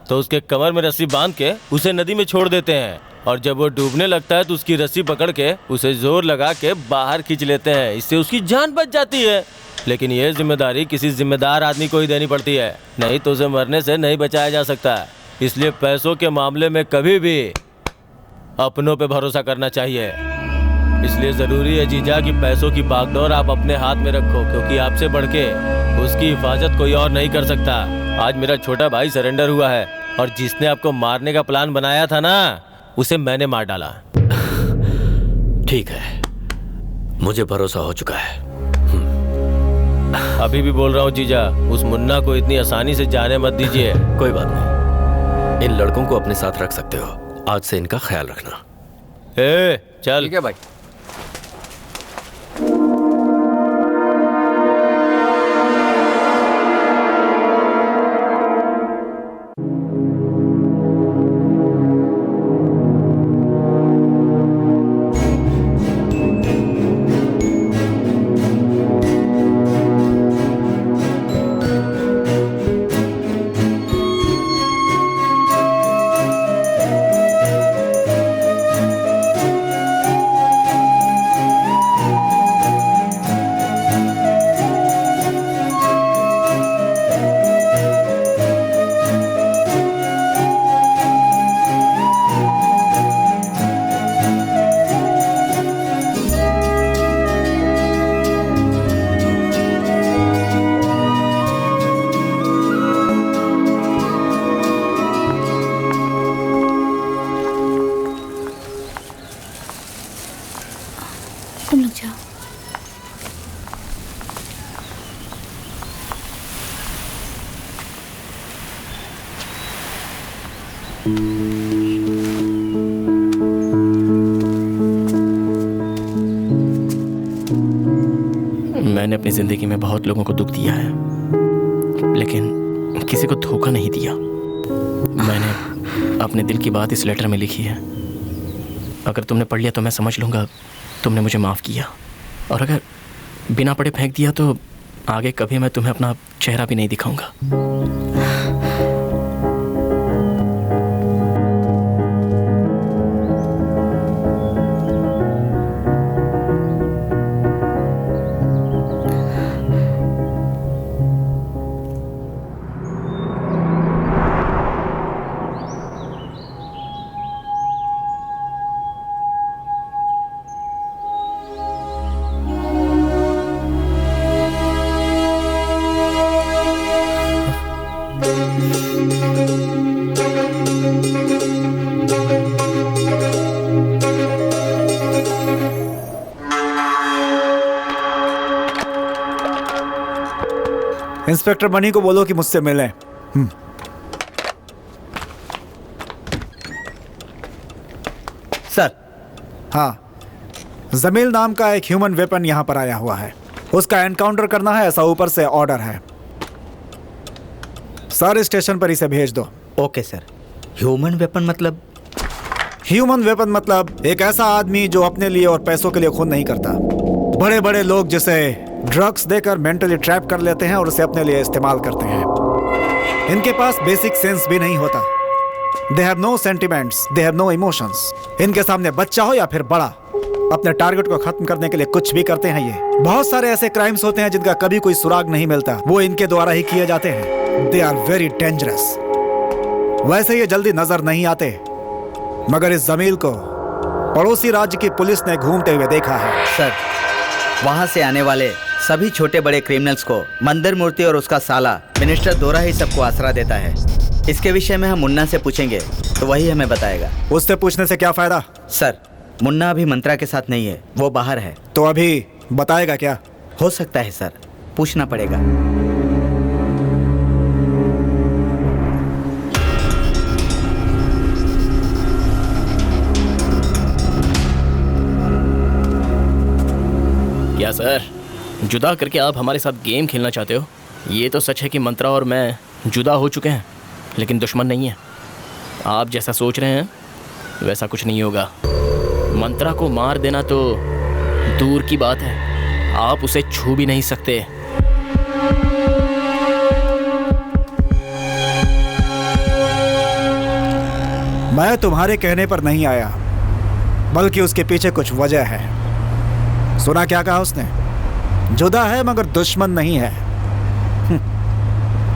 तो उसके कमर में रस्सी बांध के उसे नदी में छोड़ देते हैं और जब वो डूबने लगता है तो उसकी रस्सी पकड़ के उसे जोर लगा के बाहर खींच लेते हैं। इससे उसकी जान बच जाती है। लेकिन ये जिम्मेदारी किसी जिम्मेदार आदमी को ही देनी पड़ती है, नहीं तो उसे मरने से नहीं बचाया जा सकता। इसलिए पैसों के मामले में कभी भी अपनों पे भरोसा करना चाहिए। इसलिए जरूरी है जीजा कि पैसों की बागडोर आप अपने हाथ में रखो, क्योंकि आपसे बढ़ के उसकी हिफाजत कोई और नहीं कर सकता। आज मेरा छोटा भाई सरेंडर हुआ है और जिसने आपको मारने का प्लान बनाया था ना, उसे मैंने मार डाला। ठीक है, मुझे भरोसा हो चुका है। अभी भी बोल रहा हूँ जीजा, उस मुन्ना को इतनी आसानी से जाने मत दीजिए। कोई बात नहीं, इन लड़कों को अपने साथ रख सकते हो। आज से इनका ख्याल रखना। चल। ठीक है भाई। तुम लोग जाओ। मैंने अपनी जिंदगी में बहुत लोगों को दुख दिया है, लेकिन किसी को धोखा नहीं दिया। मैंने अपने दिल की बात इस लेटर में लिखी है। अगर तुमने पढ़ लिया तो मैं समझ लूँगा तुमने मुझे माफ़ किया, और अगर बिना पढ़े फेंक दिया तो आगे कभी मैं तुम्हें अपना चेहरा भी नहीं दिखाऊंगा। इंस्पेक्टर मनी को बोलो कि मुझसे मिलें। सर। हाँ, जमील नाम का एक ह्यूमन वेपन यहाँ पर आया हुआ है, उसका एनकाउंटर करना है, ऐसा ऊपर से ऑर्डर है। सर स्टेशन पर इसे भेज दो। Okay sir. ह्यूमन वेपन मतलब? ह्यूमन वेपन मतलब एक ऐसा आदमी जो अपने लिए और पैसों के लिए खून नहीं करता। बड़े बड़े लोग जिसे ड्रग्स देकर मेंटली ट्रैप कर लेते हैं और उसे अपने लिए इस्तेमाल करते हैं। इनके पास बेसिक सेंस भी नहीं होता। They have no sentiments, they have no emotions. इनके सामने बच्चा हो या फिर बड़ा, अपने टारगेट को खत्म करने के लिए कुछ भी करते हैं ये। बहुत सारे ऐसे क्राइम्स होते हैं जिनका कभी कोई सुराग नहीं मिलता, वो इनके द्वारा ही किए जाते हैं। They are very dangerous. वैसे ये जल्दी नजर नहीं आते, मगर इस जमील को पड़ोसी राज्य की पुलिस ने घूमते हुए देखा है। सर, वहाँ से आने वाले सभी छोटे बड़े क्रिमिनल्स को मंदिर मूर्ति और उसका साला मिनिस्टर दोरा ही सबको आसरा देता है। इसके विषय में हम मुन्ना से पूछेंगे तो वही हमें बताएगा। उससे पूछने से क्या फायदा? सर, मुन्ना अभी मंत्रा के साथ नहीं है, वो बाहर है। तो अभी बताएगा क्या? हो सकता है सर, पूछना पड़ेगा। क्या सर, जुदा करके आप हमारे साथ गेम खेलना चाहते हो? ये तो सच है कि मंत्रा और मैं जुदा हो चुके हैं, लेकिन दुश्मन नहीं है। आप जैसा सोच रहे हैं वैसा कुछ नहीं होगा। मंत्रा को मार देना तो दूर की बात है, आप उसे छू भी नहीं सकते। मैं तुम्हारे कहने पर नहीं आया, बल्कि उसके पीछे कुछ वजह है। सुना क्या कहा उसने? जुदा है मगर दुश्मन नहीं है।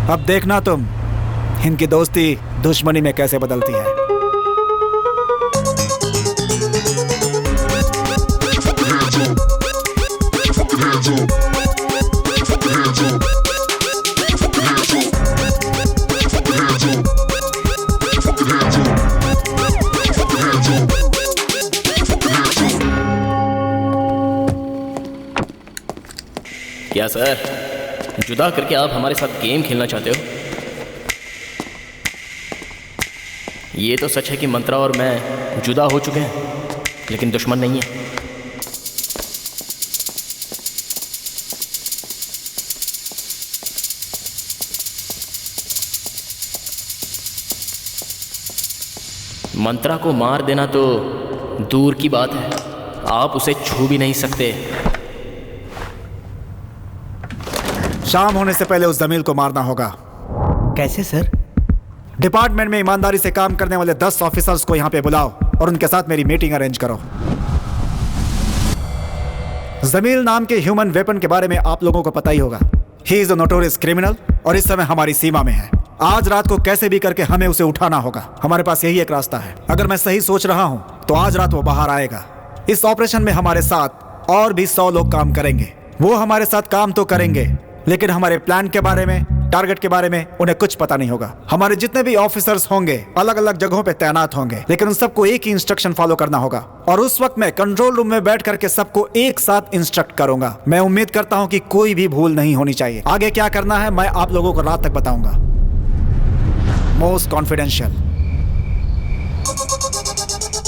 अब देखना तुम इनकी दोस्ती दुश्मनी में कैसे बदलती है। क्या सर, जुदा करके आप हमारे साथ गेम खेलना चाहते हो? ये तो सच है कि मंत्रा और मैं जुदा हो चुके हैं, लेकिन दुश्मन नहीं है। मंत्रा को मार देना तो दूर की बात है, आप उसे छू भी नहीं सकते। शाम होने से पहले उस जमील को मारना होगा। कैसे सर? डिपार्टमेंट में ईमानदारी से काम करने वाले 10 ऑफिसर्स को यहाँ पे बुलाओ और उनके साथ मेरी मीटिंग अरेंज करो। जमील नाम के ह्यूमन वेपन के बारे में आप लोगों को पता ही होगा। He is a notorious criminal और इस समय हमारी सीमा में है। आज रात को कैसे भी करके हमें उसे उठाना होगा। हमारे पास यही एक रास्ता है। अगर मैं सही सोच रहा हूं तो आज रात वो बाहर आएगा। इस ऑपरेशन में हमारे साथ और भी 100 लोग काम करेंगे। वो हमारे साथ काम तो करेंगे, लेकिन हमारे प्लान के बारे में, टारगेट के बारे में उन्हें कुछ पता नहीं होगा। हमारे जितने भी ऑफिसर्स होंगे अलग अलग जगहों पे तैनात होंगे, लेकिन उन सबको एक ही इंस्ट्रक्शन फॉलो करना होगा। और उस वक्त मैं कंट्रोल रूम में बैठ करके सबको एक साथ इंस्ट्रक्ट करूंगा। मैं उम्मीद करता हूं कि कोई भी भूल नहीं होनी चाहिए। आगे क्या करना है मैं आप लोगों को रात तक बताऊंगा। Most confidential.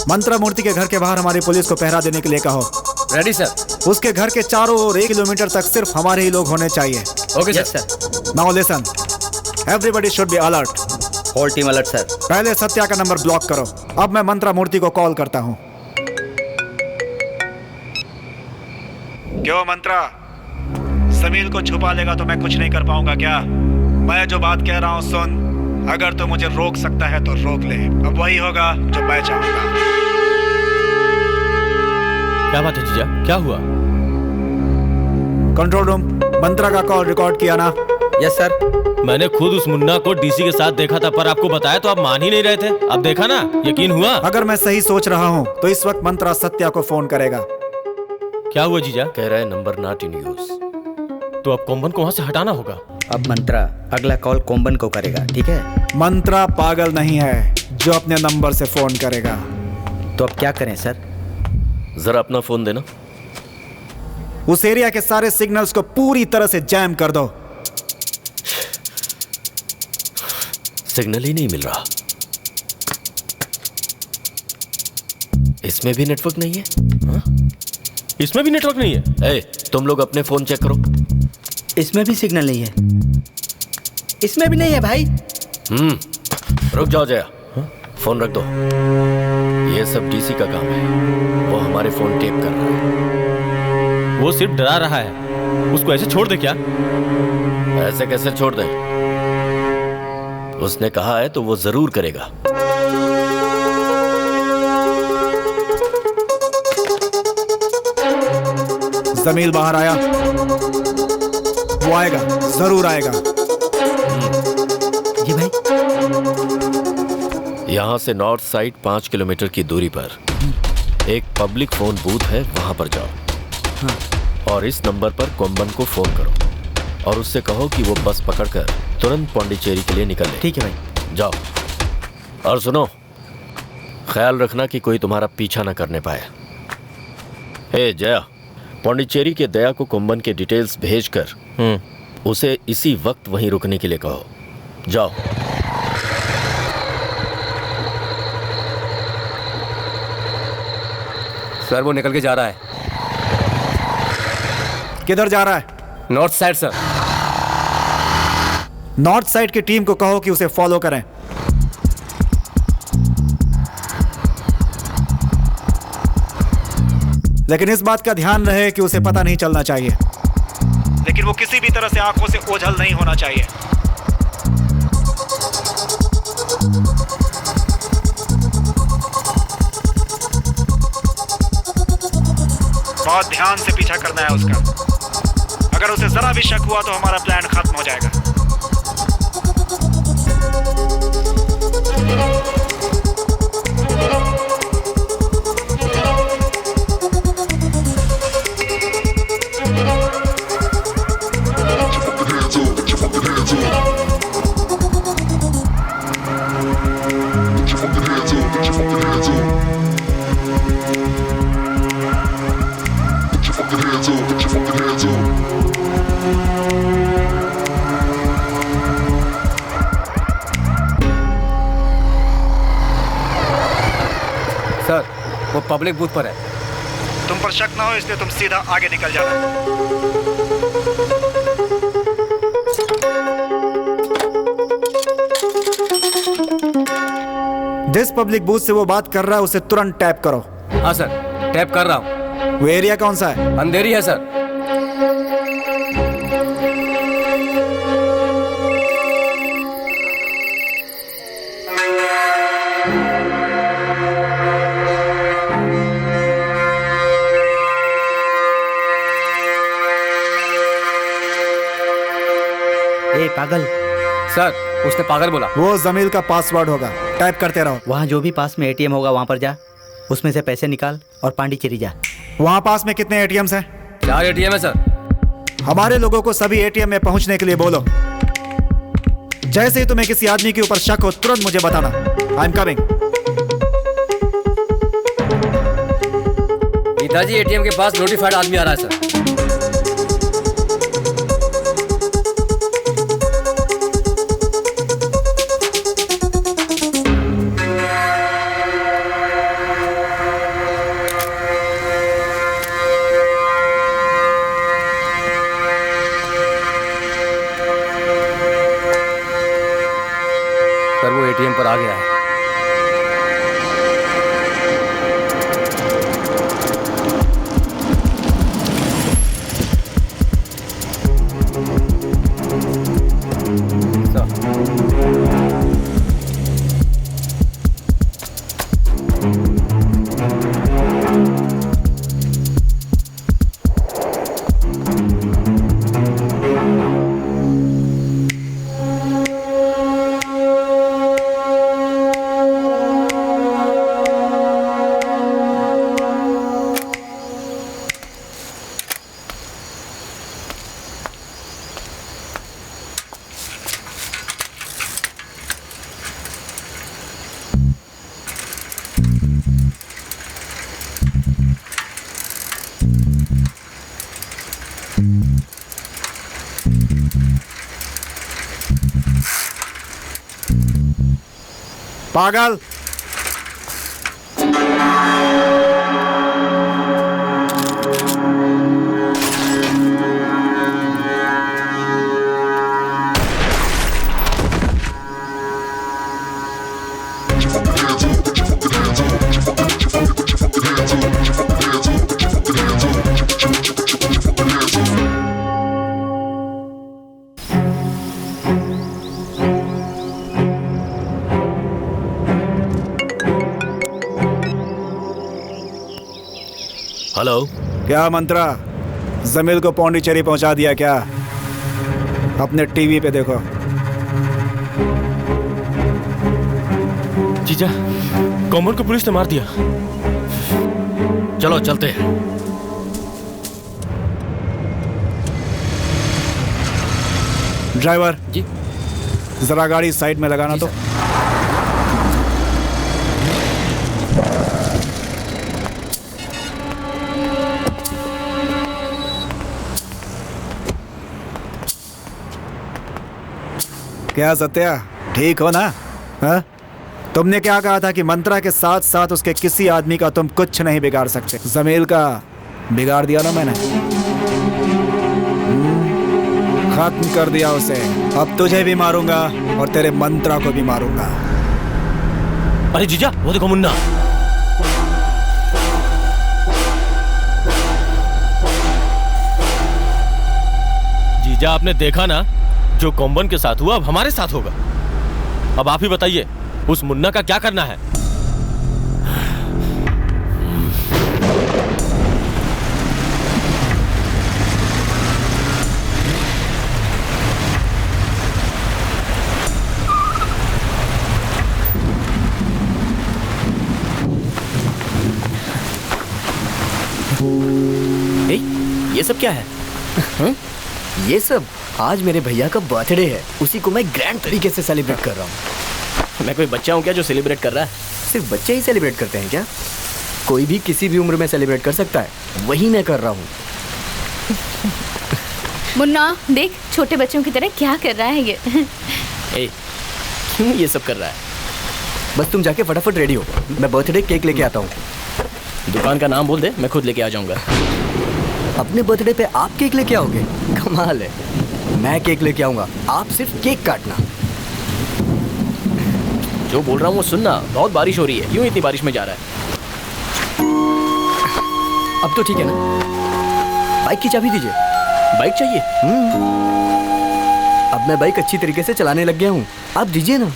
मंत्रा मूर्ति के घर के बाहर हमारी पुलिस को पहरा देने के लिए कहो। Ready sir. उसके घर के चारों ओर 1 किलोमीटर तक सिर्फ हमारे ही लोग होने चाहिए। Okay sir. Now listen, everybody should be alert. Whole team alert sir. पहले सत्या का नंबर ब्लॉक करो। अब मैं मंत्रा मूर्ति को कॉल करता हूं। क्यों मंत्रा, जमील को छुपा लेगा तो मैं कुछ नहीं कर पाऊंगा क्या? मैं जो बात कह रहा हूं सुन। अगर तो मुझे रोक सकता है तो रोक ले। अब वही होगा जो मैं चाहूंगा। क्या बात है जीजा, क्या हुआ? कंट्रोल रूम, मंत्रा का कॉल रिकॉर्ड किया ना? Yes sir. मैंने खुद उस मुन्ना को डीसी के साथ देखा था, पर आपको बताया तो आप मान ही नहीं रहे थे। अब देखा ना, यकीन हुआ? अगर मैं सही सोच रहा हूं तो इस वक्त मंत्रा सत्या को फोन करेगा। क्या हुआ जीजा? कह रहा है नंबर नॉट इन यूज। तो अब कोम्बन को वहां से हटाना होगा। अब मंत्रा अगला कॉल कोम्बन को करेगा, ठीक है? मंत्रा पागल नहीं है जो अपने नंबर से फोन करेगा। तो अब क्या करें सर? जरा अपना फोन देना। उस एरिया के सारे सिग्नल्स को पूरी तरह से जैम कर दो। सिग्नल ही नहीं मिल रहा। इसमें भी नेटवर्क नहीं है। हा? इसमें भी नेटवर्क नहीं है। ए, तुम लोग अपने फोन चेक करो। इसमें भी सिग्नल नहीं है। इसमें भी नहीं है भाई। रुक जाओ जया, फोन रख दो। ये सब डीसी का काम है। वो हमारे फोन टेप कर रहा है। वो सिर्फ डरा रहा है। उसको ऐसे छोड़ दे क्या? ऐसे कैसे छोड़ दे? उसने कहा है तो वो जरूर करेगा। जमील बाहर आया। वो आएगा, जरूर आएगा। जी भाई। यहां से नॉर्थ साइड 5 किलोमीटर की दूरी पर एक पब्लिक फोन बूथ है, वहां पर जाओ। हाँ। और इस नंबर पर कोम्बन को फोन करो और उससे कहो कि वो बस पकड़कर तुरंत पौंडीचेरी के लिए निकले। ठीक है भाई। जाओ। और सुनो, ख्याल रखना कि कोई तुम्हारा पीछा ना करने पाए। हे जया, पौंडीचेरी के दया को कोम्बन के डिटेल्स भेजकर उसे इसी वक्त वहीं रुकने के लिए कहो। जाओ। सर वो निकल के जा रहा है। किधर जा रहा है? North side sir. North side की टीम को कहो कि उसे फॉलो करें। लेकिन इस बात का ध्यान रहे कि उसे पता नहीं चलना चाहिए। लेकिन वो किसी भी तरह से आंखों से ओझल नहीं होना चाहिए। बहुत ध्यान से पीछा करना है उसका। अगर उसे जरा भी शक हुआ तो हमारा प्लान खत्म हो जाएगा। वो पब्लिक बूथ पर है। तुम पर शक ना हो इसलिए तुम सीधा आगे निकल जाना। जिस पब्लिक बूथ से वो बात कर रहा है उसे तुरंत टैप करो। हाँ सर, टैप कर रहा हूँ। वो एरिया कौन सा है? अंधेरी है सर। ए पागल। सर, उसने पागल बोला। वो जमील का पासवर्ड होगा, टाइप करते रहो। वहाँ जो भी पास में एटीएम होगा वहाँ पर जा, उसमें से पैसे निकाल और पांडिचेरी जा। वहाँ पास में कितने एटीएम्स हैं? 4 एटीएम है सर। हमारे लोगों को सभी एटीएम में पहुंचने के लिए बोलो। जैसे ही तुम्हें किसी आदमी के ऊपर शक हो तुरंत मुझे बताना। I am coming. पिताजी, एटीएम के पास नोटिफाइड आदमी आ रहा है सर। सर, वो एटीएम पर आ गया है। पागल। हेलो। क्या मंत्रा, जमील को पौंडीचेरी पहुंचा दिया क्या? अपने टीवी पे देखो। जीजा, कॉमन को पुलिस ने मार दिया। चलो चलते हैं। ड्राइवर जी, जरा गाड़ी साइड में लगाना तो। क्या सत्या, ठीक हो ना? हा? तुमने क्या कहा था कि मंत्रा के साथ साथ उसके किसी आदमी का तुम कुछ नहीं बिगाड़ सकते। जमील का बिगाड़ दिया ना मैंने, खत्म कर दिया उसे। अब तुझे भी मारूंगा और तेरे मंत्रा को भी मारूंगा। अरे जीजा, वो देखो मुन्ना। जीजा, आपने देखा ना जो कॉम्बन के साथ हुआ अब हमारे साथ होगा। अब आप ही बताइए उस मुन्ना का क्या करना है? ये सब क्या है? ये सब आज मेरे भैया का बर्थडे है, उसी को मैं ग्रैंड तरीके से सेलिब्रेट कर रहा हूँ। मैं कोई बच्चा हूँ क्या जो सेलिब्रेट कर रहा है? सिर्फ बच्चे ही सेलिब्रेट करते हैं क्या? कोई भी किसी भी उम्र में सेलिब्रेट कर सकता है, वही मैं कर रहा हूँ। मुन्ना देख, छोटे बच्चों की तरह क्या कर रहा है ये। ए, क्यों ये सब कर रहा है? बस तुम जाके फटाफट रेडी हो, मैं बर्थडे केक लेके आता हूँ। दुकान का नाम बोल दे, मैं खुद लेके आ जाऊंगा। अपने बर्थडे पे आप केक लेके आओगे? कमाल है। मैं केक लेके आऊंगा, आप सिर्फ केक काटना। जो बोल रहा हूँ वो सुनना। बहुत बारिश हो रही है, क्यों इतनी बारिश में जा रहा है? अब तो ठीक है ना? बाइक की चाबी दीजिए। बाइक चाहिए? अब मैं बाइक अच्छी तरीके से चलाने लग गया हूँ, आप दीजिए ना।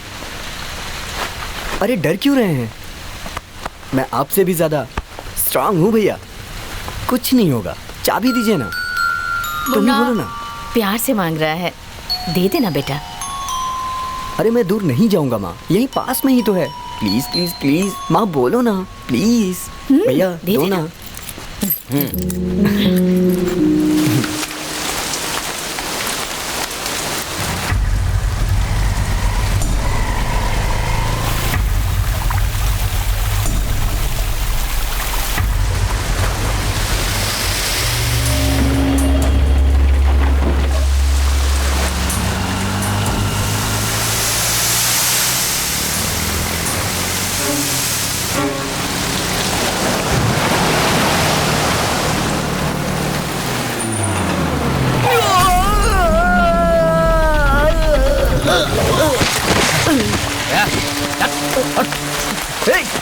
अरे डर क्यों रहे हैं? मैं आपसे भी ज्यादा स्ट्रांग हूँ भैया, कुछ नहीं होगा। चाबी दीजिए ना। तुम ही बोलो ना। प्यार से मांग रहा है, दे देना बेटा। अरे मैं दूर नहीं जाऊंगा माँ, यहीं पास में ही तो है। प्लीज प्लीज प्लीज माँ बोलो ना, प्लीज। भैया दो ना।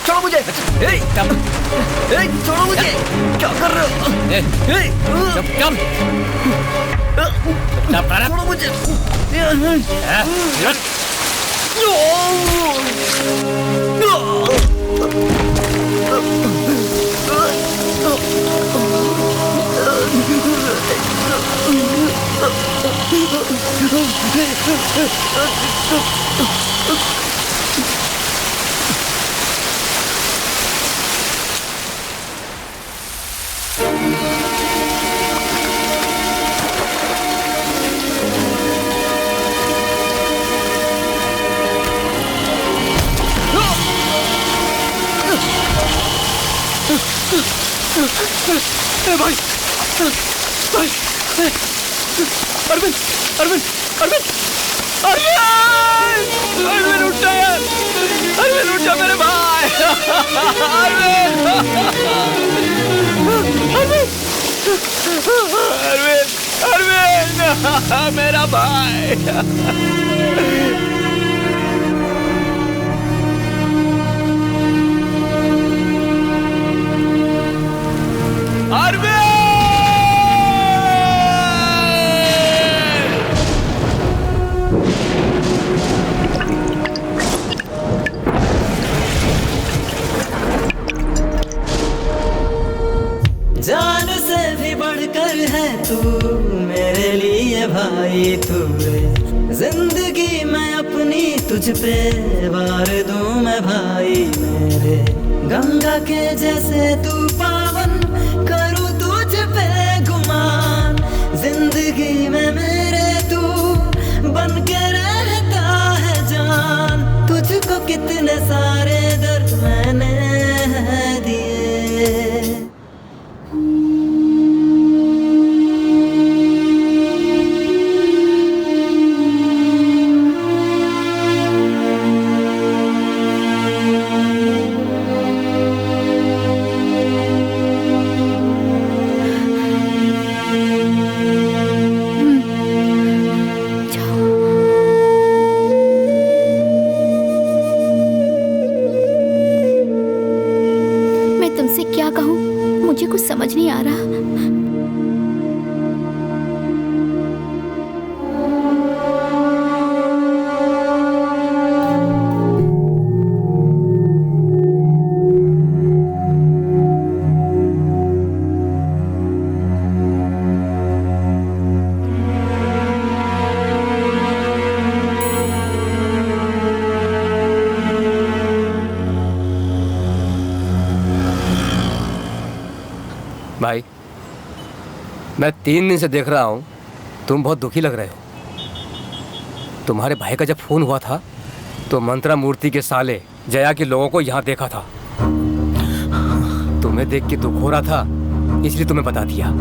छोड़ो मुझे। छोड़ो मुझे, क्या कर रहे हो? छोड़ो मुझे। भाई भाई, अरविंद अरविंद अरविंद अरविंद अरविंद उठ जा यार, अरविंद उठ जा मेरे भाई। अरविंद अरविंद अरविंद मेरा भाई। जान से भी बढ़कर है तू मेरे लिए भाई, तू जिंदगी मैं अपनी तुझ पे वार दूं मैं भाई। मेरे गंगा के जैसे तू पावन, करूं तुझ पे गुमान। जिंदगी में मेरे तू बन के रहता है जान। तुझको कितने सारे दर्द मैंने दिए। समझ नहीं आ रहा। भाई मैं 3 दिन से देख रहा हूँ तुम बहुत दुखी लग रहे हो। तुम्हारे भाई का जब फोन हुआ था तो मंत्रा मूर्ति के साले जया के लोगों को यहाँ देखा था। तुम्हें देख के दुख हो रहा था इसलिए तुम्हें बता दिया,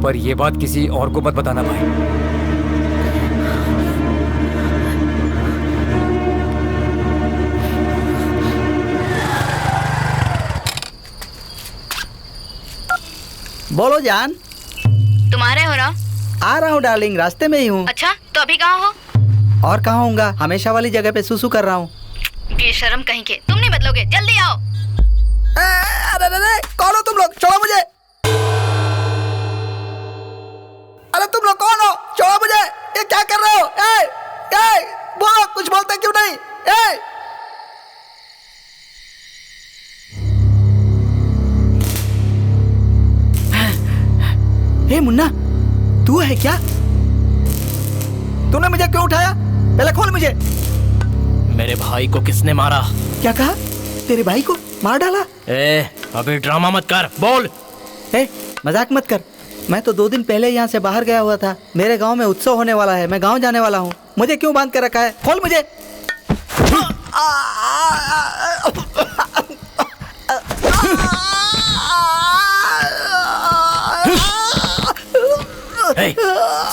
पर यह बात किसी और को मत बताना भाई। बोलो जान। तुम्हारे हो रहा? आ रहा हूँ डार्लिंग, रास्ते में ही हूँ। अच्छा, तो अभी कहाँ हो? और कहाँ होऊंगा, हमेशा वाली जगह पे सुसु कर रहा हूँ। बेशर्म कहीं के, तुम नहीं बदलोगे, जल्दी आओ। अरे कौन हो तुम लोग, छोड़ो मुझे। अरे तुम लोग कौन हो, छोड़ो मुझे। ये क्या कर रहे हो? बोलो, कुछ बोलते क्यों नहीं? ए मुन्ना, तू है क्या? तूने मुझे क्यों उठाया? पहले खोल मुझे। मेरे भाई को किसने मारा? क्या कहा? तेरे भाई को मार डाला? अभी ड्रामा मत कर, बोल। मजाक मत कर। मैं तो 2 दिन पहले यहाँ से बाहर गया हुआ था। मेरे गांव में उत्सव होने वाला है, मैं गांव जाने वाला हूँ। मुझे क्यों बांध कर रखा है? खोल मुझे।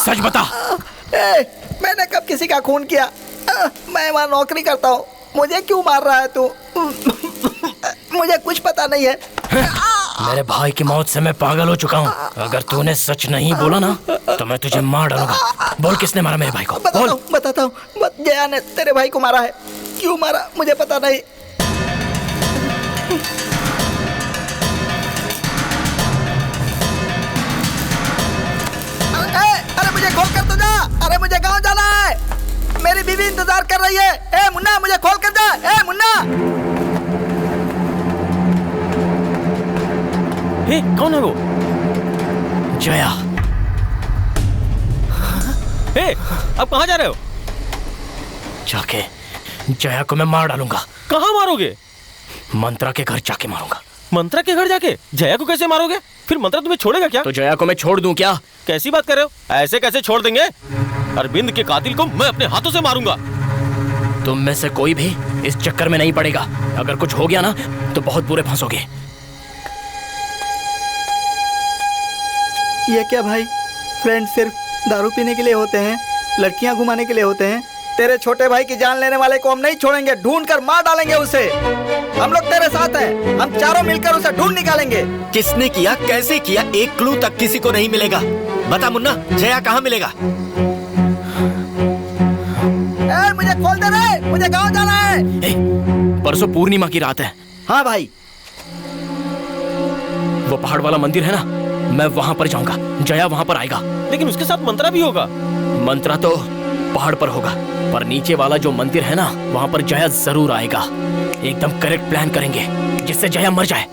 सच बता। मैंने कब किसी का खून किया? मैं वहाँ नौकरी करता हूँ। मुझे क्यों मार रहा है तू? मुझे कुछ पता नहीं है। मेरे भाई की मौत से मैं पागल हो चुका हूँ। अगर तूने सच नहीं बोला ना तो मैं तुझे मार डालूंगा। बोल, किसने मारा मेरे भाई को? बताता हूँ। जया ने तेरे भाई को मारा है। क्यों मारा मुझे पता नहीं। अरे मुझे खोल कर तो जा। अरे मुझे गाँव जाना है, मेरी बीवी इंतजार कर रही है। मुन्ना, मुझे खोल कर जा। मुन्ना। कौन है वो? जया। अब कहाँ जा रहे हो? जाके जया को मैं मार डालूंगा। कहाँ मारोगे? मंत्रा के घर जाके मारूंगा। मंत्रा के घर जाके? जया को कैसे मारोगे? फिर मंत्रा तुम्हें छोड़ेगा क्या? तो जया को मैं छोड़ दूं क्या? कैसी बात कर रहे हो? ऐसे कैसे छोड़ देंगे? अरविंद के कातिल को मैं अपने हाथों से मारूंगा। तुम में से कोई भी इस चक्कर में नहीं पड़ेगा। अगर कुछ हो गया ना तो बहुत बुरे फंसोगे। ये क्या भाई, फ्रेंड सिर्फ दारू पीने के लिए होते हैं, लड़कियां घुमाने के लिए होते हैं। तेरे छोटे भाई की जान लेने वाले को हम नहीं छोड़ेंगे, ढूंढ कर मार डालेंगे उसे। हम लोग तेरे साथ हैं, हम चारों मिलकर उसे ढूंढ निकालेंगे। किसने किया, कैसे किया, एक क्लू तक किसी को नहीं मिलेगा। बता मुन्ना, जया कहाँ मिलेगा? मुझे खोल दे रे, मुझे गाँव जाना है। परसों पूर्णिमा की रात है। हाँ भाई। वो पहाड़ वाला मंदिर है ना, मैं वहां पर जाऊंगा। जया वहां पर आएगा। लेकिन उसके साथ मंत्रा भी होगा। मंत्रा तो पहाड़ पर होगा, पर नीचे वाला जो मंदिर है ना, वहां पर जया जरूर आएगा। एकदम करेक्ट प्लान करेंगे जिससे जया मर जाए।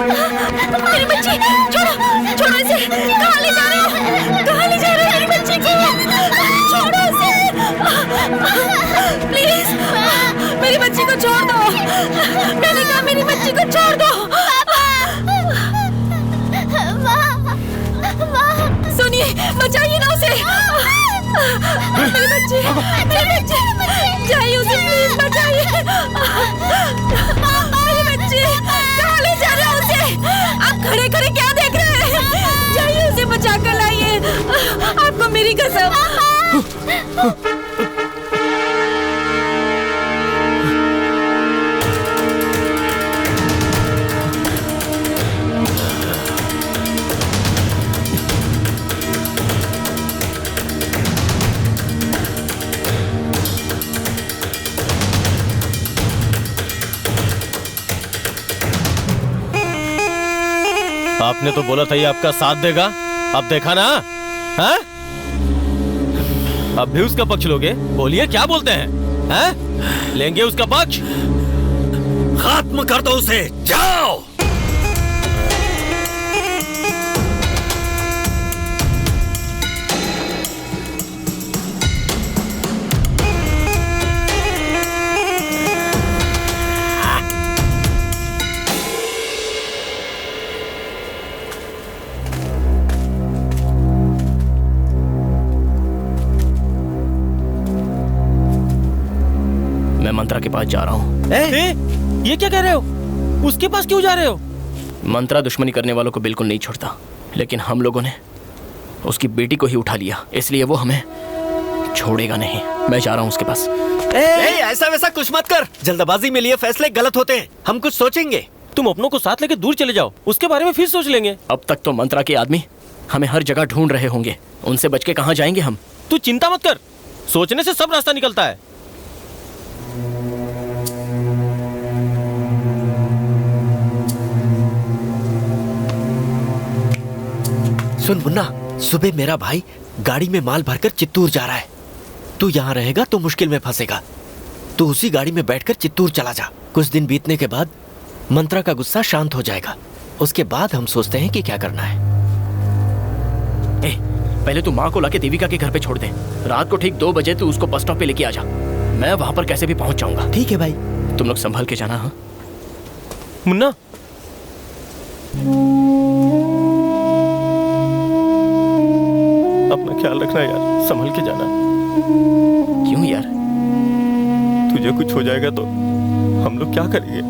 मेरी बच्ची, छोड़ो, छोड़ो इसे। कहाँ ले जा रहे हो? कहाँ ले जा रहे हो मेरी बच्ची को? छोड़ो इसे, प्लीज। मेरी बच्ची को छोड़ दो। मैंने कहा मेरी बच्ची को छोड़ दो। सुनिए, बचाइए ना उसे। मेरी बच्ची, जाइए उसे, प्लीज बचाइए। मेरी बच्ची, कहाँ ले जा रहे हो उसे? आप खड़े खड़े क्या देख रहे हैं? जाइए उसे बचा कर लाइए। आपको मेरी कसम। आपने तो बोला था ये आपका साथ देगा, अब देखा ना? हाँ? अब भी उसका पक्ष लोगे? बोलिए, क्या बोलते हैं? हैं? लेंगे उसका पक्ष? खत्म कर दो उसे, जाओ। मंत्रा के पास जा रहा हूँ। ये क्या कह रहे हो? उसके पास क्यों जा रहे हो? मंत्रा दुश्मनी करने वालों को बिल्कुल नहीं छोड़ता, लेकिन हम लोगों ने उसकी बेटी को ही उठा लिया, इसलिए वो हमें छोड़ेगा नहीं। मैं जा रहा हूँ उसके पास। ऐसा वैसा कुछ मत कर। जल्दबाजी में लिए फैसले गलत होते हैं। हम कुछ सोचेंगे। तुम अपनों को साथ लेके दूर चले जाओ, उसके बारे में फिर सोच लेंगे। अब तक तो मंत्रा के आदमी हमें हर जगह ढूंढ रहे होंगे, उनसे बच के कहाँ जाएंगे हम? तू चिंता मत कर, सोचने से सब रास्ता निकलता है। सुन मुन्ना, सुबह मेरा भाई गाड़ी में माल भरकर चित्तूर जा रहा है। तू यहाँ रहेगा तो मुश्किल में फंसेगा। तू उसी गाड़ी में बैठकर चित्तूर चला जा। कुछ दिन बीतने के बाद मंत्रा का गुस्सा शांत हो जाएगा। उसके बाद हम सोचते हैं कि क्या करना है। पहले तू माँ को लाके देविका के घर पे छोड़ दे। रात को ठीक 2 बजे तू उसको बस स्टॉप पे लेके आ जा। मैं वहां पर कैसे भी पहुंच जाऊंगा। ठीक है भाई। तुम लोग संभल के जाना। हाँ मुन्ना, अपना ख्याल रखना यार, संभल के जाना। क्यों यार? तुझे कुछ हो जाएगा तो हम लोग क्या करेंगे?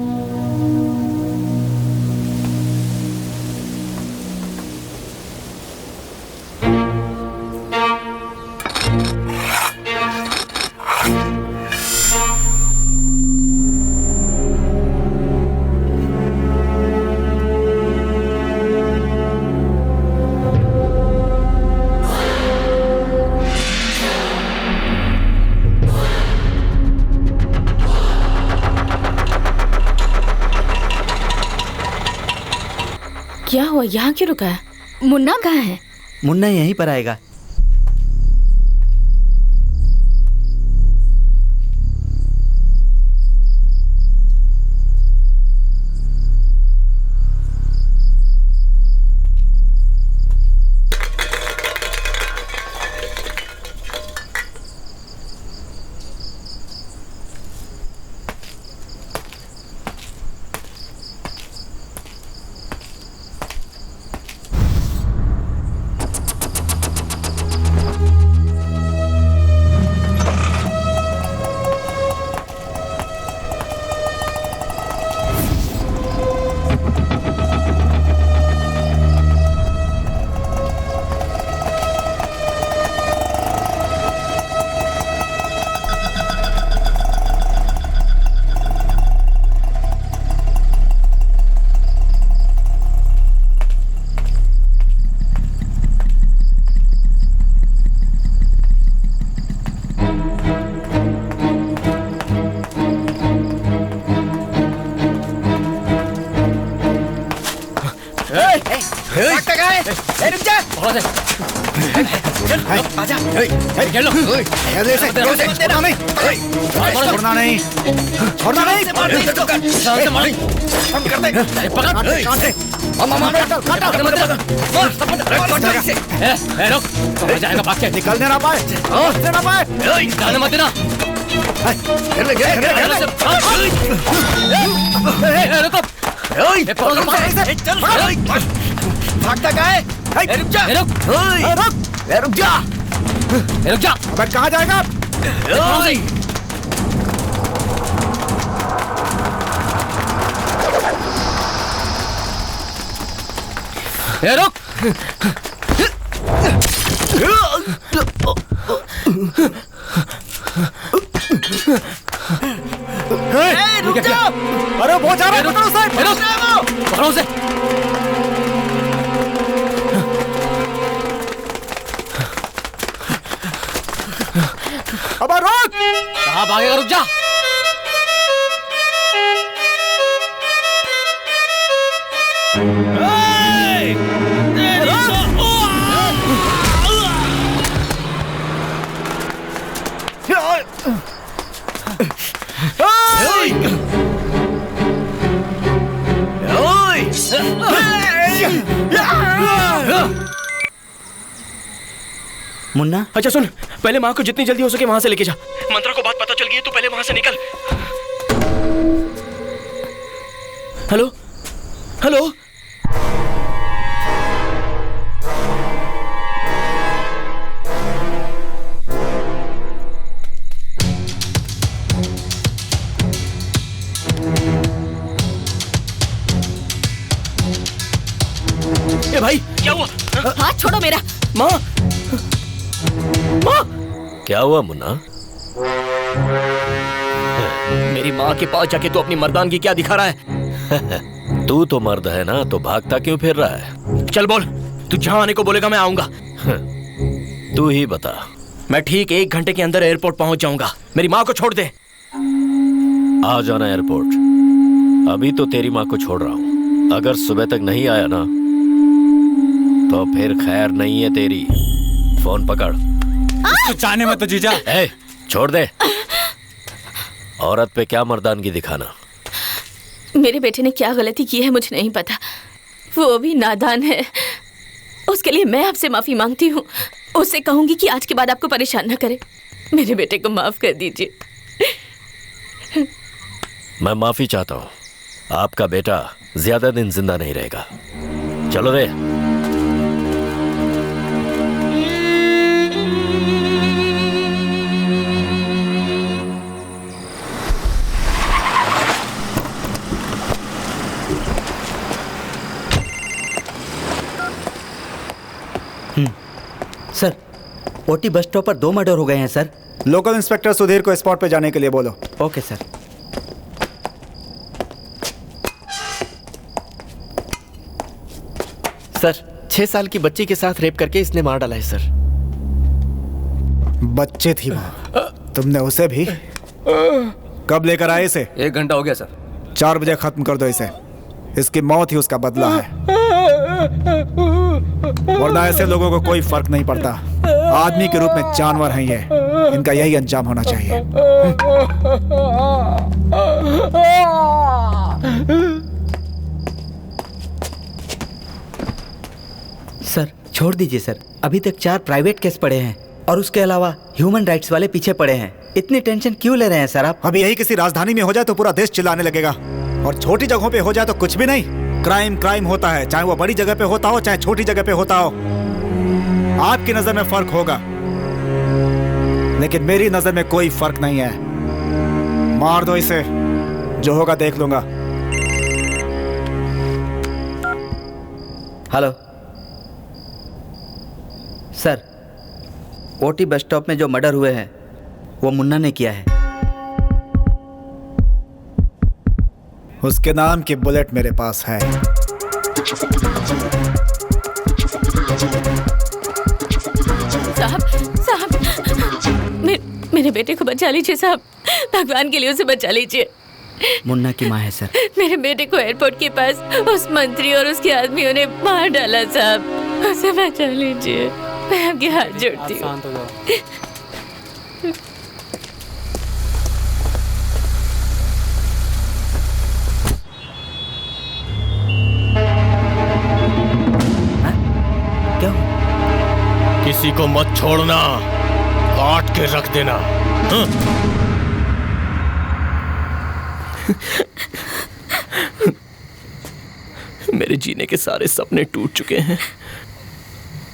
क्या हुआ? यहाँ क्यों रुका है? मुन्ना कहाँ है? मुन्ना यहीं पर आएगा। भागता कहाँ है? रुक जा। चल आजा। खेल लो। छोड़ना नहीं, छोड़ना नहीं, छोड़ना नहीं। निकलने ना पाए, ना पाए, जाने मत देना। भागता कहाँ है? रुक जा, रुक जा, रुक जा। मैं कहाँ जाएगा? रुक। रुक जा। अरे वो जा रहा है, पकड़ो उसे, पकड़ो उसे। अब रुक। कहाँ भागेगा? रुक जा। मुन्ना, अच्छा सुन, पहले माँ को जितनी जल्दी हो सके वहां से लेके जा। मंत्रा को बात पता चल गई है, तू पहले वहां से निकल। हेलो हेलो, ए भाई क्या हुआ? हाथ छोड़ो मेरा। माँ, माँ, क्या हुआ मुन्ना? मेरी माँ के पास जाके तू अपनी मर्दानगी क्या दिखा रहा है? तू तो मर्द है ना, तो भागता क्यों फिर रहा है? चल बोल, तू जहाँ आने को बोलेगा मैं आऊंगा। तू ही बता। मैं ठीक 1 घंटे के अंदर एयरपोर्ट पहुंच जाऊंगा। मेरी माँ को छोड़ दे। आ जाना एयरपोर्ट। अभी तो तेरी माँ को छोड़ रहा हूँ। अगर सुबह तक नहीं आया ना तो फिर खैर नहीं है तेरी। फोन पकड़। तो चाहने मत तो जीजा। ए, छोड़ दे। औरत पे क्या मर्दानगी दिखाना। मेरे बेटे ने क्या गलती की है मुझे नहीं पता। वो भी नादान है। उसके लिए मैं आपसे माफी मांगती हूँ। उससे कहूंगी कि आज के बाद आपको परेशान न करे। मेरे बेटे को माफ कर दीजिए। मैं माफी चाहता हूँ। आपका बेटा ज्यादा दिन जिंदा नहीं रहेगा। चलो रे। सर, ओटी बस स्टॉप पर 2 मर्डर हो गए हैं सर। लोकल इंस्पेक्टर सुधीर को स्पॉट पे जाने के लिए बोलो। Okay sir. सर, 6 साल की बच्ची के साथ रेप करके इसने मार डाला है सर। बच्चे थी वो। तुमने उसे भी? कब लेकर आए इसे? 1 घंटा हो गया सर। 4 बजे खत्म कर दो इसे। इसकी मौत ही उसका बदला है, वरना ऐसे लोगों को कोई फर्क नहीं पड़ता। आदमी के रूप में जानवर हैं ये। इनका यही अंजाम होना चाहिए। सर, छोड़ दीजिए सर। अभी तक 4 प्राइवेट केस पड़े हैं और उसके अलावा ह्यूमन राइट्स वाले पीछे पड़े हैं। इतनी टेंशन क्यों ले रहे हैं सर आप? अभी यही किसी राजधानी में हो जाए तो पूरा देश चिल्लाने लगेगा, और छोटी जगहों पे हो जाए तो कुछ भी नहीं। क्राइम क्राइम होता है, चाहे वो बड़ी जगह पे होता हो चाहे छोटी जगह पे होता हो। आपकी नजर में फर्क होगा, लेकिन मेरी नजर में कोई फर्क नहीं है। मार दो इसे, जो होगा देख लूंगा। Hello sir, OT bus stop में जो मर्डर हुए हैं वो मुन्ना ने किया है। उसके नाम की बुलेट मेरे पास है। साहब, मेरे बेटे को बचा लीजिए साहब। भगवान के लिए उसे बचा लीजिए। मुन्ना की माँ है सर। मेरे बेटे को एयरपोर्ट के पास उस मंत्री और उसके आदमियों ने मार डाला साहब। उसे बचा लीजिए, मैं आपके हाथ जोड़ती हूँ। किसी को मत छोड़ना, काट के रख देना। मेरे जीने के सारे सपने टूट चुके हैं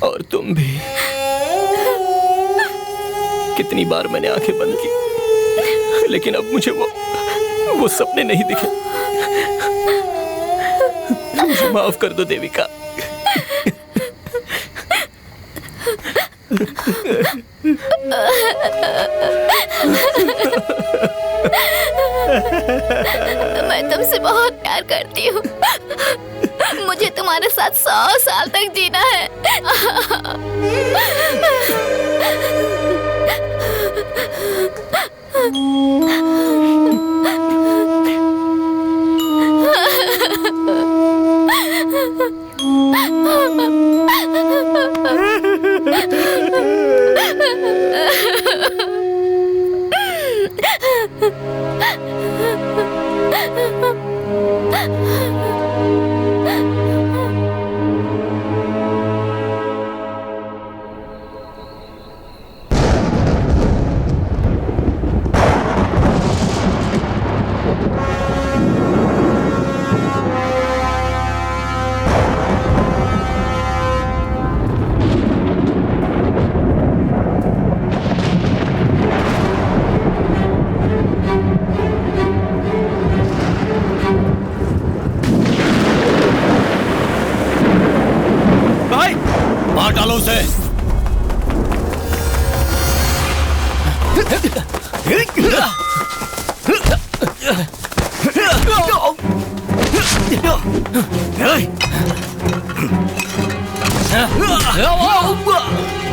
और तुम भी। कितनी बार मैंने आंखें बंद की, लेकिन अब मुझे वो सपने नहीं दिखे। मुझे माफ कर दो देविका। मैं तुमसे बहुत प्यार करती हूँ। मुझे तुम्हारे साथ 100 साल तक जीना है।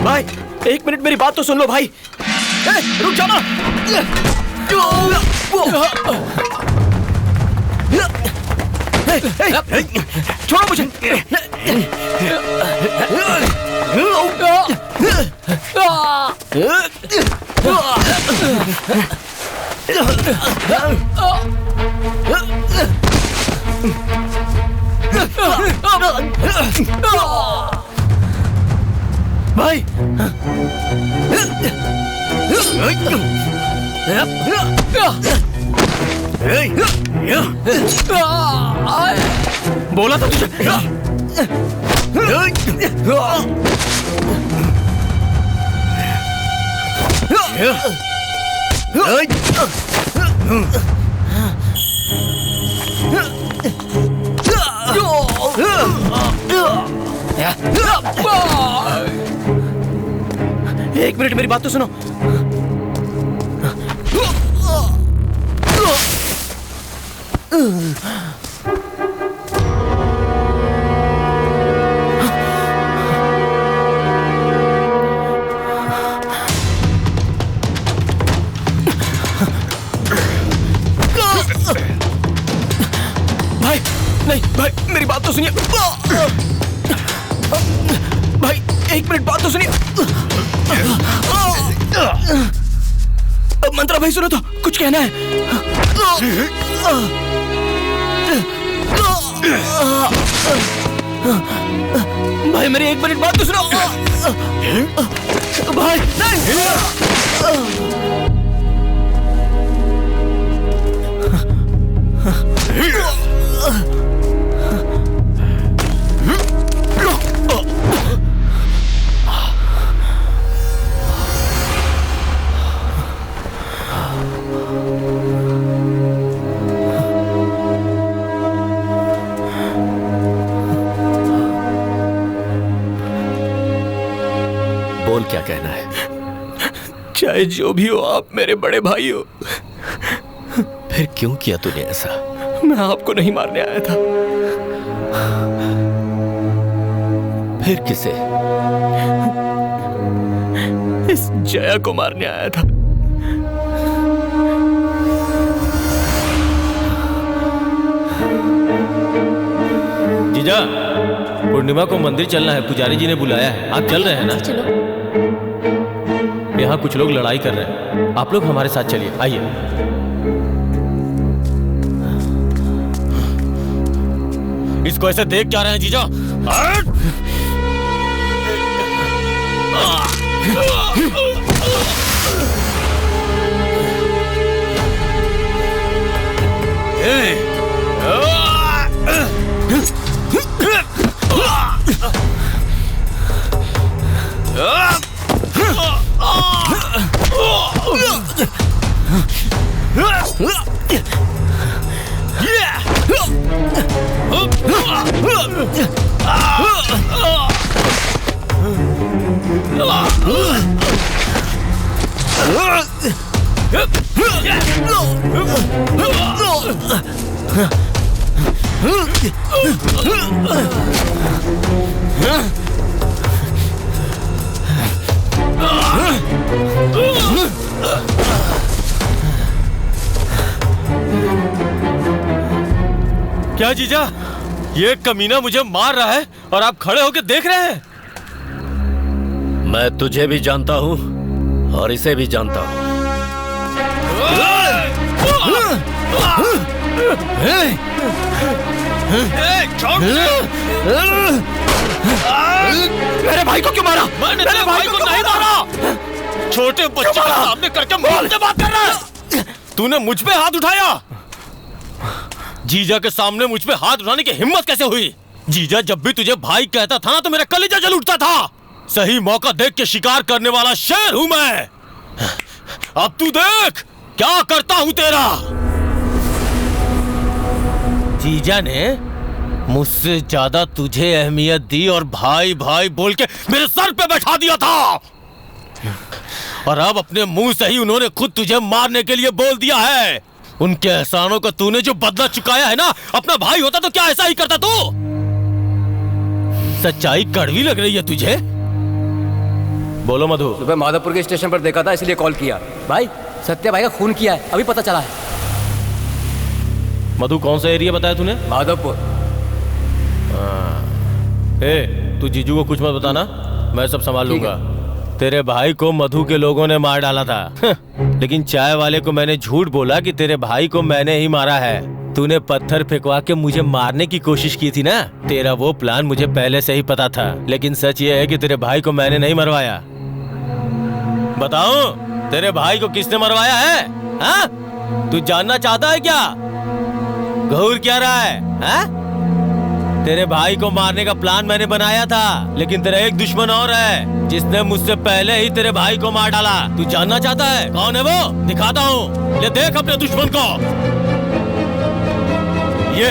भाई एक मिनट मेरी बात तो सुन लो भाई। रुक जाना। छोड़ो मुझे। भाई बोला था तुझे। एक मिनट मेरी बात तो सुनो। भाई नहीं भाई मेरी बात तो सुनिए। भाई एक मिनट बात तो सुनिए। मंत्रा भाई सुनो तो कुछ कहना है। भाई मेरी एक मिनट बात तो सुनो। भाई नहीं। बोल क्या कहना है। चाहे जो भी हो आप मेरे बड़े भाई हो। फिर क्यों किया तूने ऐसा। मैं आपको नहीं मारने आया था। फिर किसे। इस जया को मारने आया था। जीजा, पूर्णिमा को मंदिर चलना है, पुजारी जी ने बुलाया है। आप चल रहे हैं ना? चलो। यहाँ कुछ लोग लड़ाई कर रहे हैं, आप लोग हमारे साथ चलिए, आइए। इसको ऐसे देख क्या रहे हैं जीजा? क्या जीजा, ये कमीना मुझे मार रहा है और आप खड़े होकर देख रहे हैं? मैं तुझे भी जानता हूँ और इसे भी जानता हूँ। मेरे भाई को क्यों मारा? मैंने मेरे भाई को नहीं मारा। छोटे बच्चे के सामने करके मुझसे बात कर रहा है। तूने मुझ पे हाथ उठाया। जीजा के सामने मुझ पे हाथ उठाने की हिम्मत कैसे हुई? जीजा जब भी तुझे भाई कहता था ना तो मेरा कलेजा जल उठता था। सही मौका देख के शिकार करने वाला शेर हूं मैं। अब तू देख क्या करता हूं तेरा। जीजा ने मुझसे ज्यादा तुझे अहमियत दी और भाई भाई बोल के मेरे सर पे बैठा दिया था, और अब अपने मुंह से ही उन्होंने खुद तुझे मारने के लिए बोल दिया है। उनके एहसानों का तूने जो बदला चुकाया है ना, अपना भाई होता तो क्या ऐसा ही करता तू? सच्चाई कड़वी लग रही है तुझे? बोलो मधु। सुबह माधवपुर के स्टेशन पर देखा था, इसलिए कॉल किया। भाई सत्या भाई का खून किया है, अभी पता चला है। मधु कौन सा एरिया बताया तूने? माधवपुर। तू जीजू को कुछ मत बताना, मैं सब संभाल लूंगा। तेरे भाई को मधु के लोगों ने मार डाला था, लेकिन चाय वाले को मैंने झूठ बोला कि तेरे भाई को मैंने ही मारा है। तूने पत्थर फेंकवा के मुझे मारने की कोशिश की थी ना, तेरा वो प्लान मुझे पहले से ही पता था। लेकिन सच ये है कि तेरे भाई को मैंने नहीं मरवाया। बताओ तेरे भाई को किसने मरवाया है? हाँ? तू जानना चाहता है क्या? घूर क्या रहा है? हाँ? तेरे भाई को मारने का प्लान मैंने बनाया था, लेकिन तेरा एक दुश्मन और है जिसने मुझसे पहले ही तेरे भाई को मार डाला। तू जानना चाहता है कौन है वो? दिखाता हूँ, ले देख अपने दुश्मन को। ये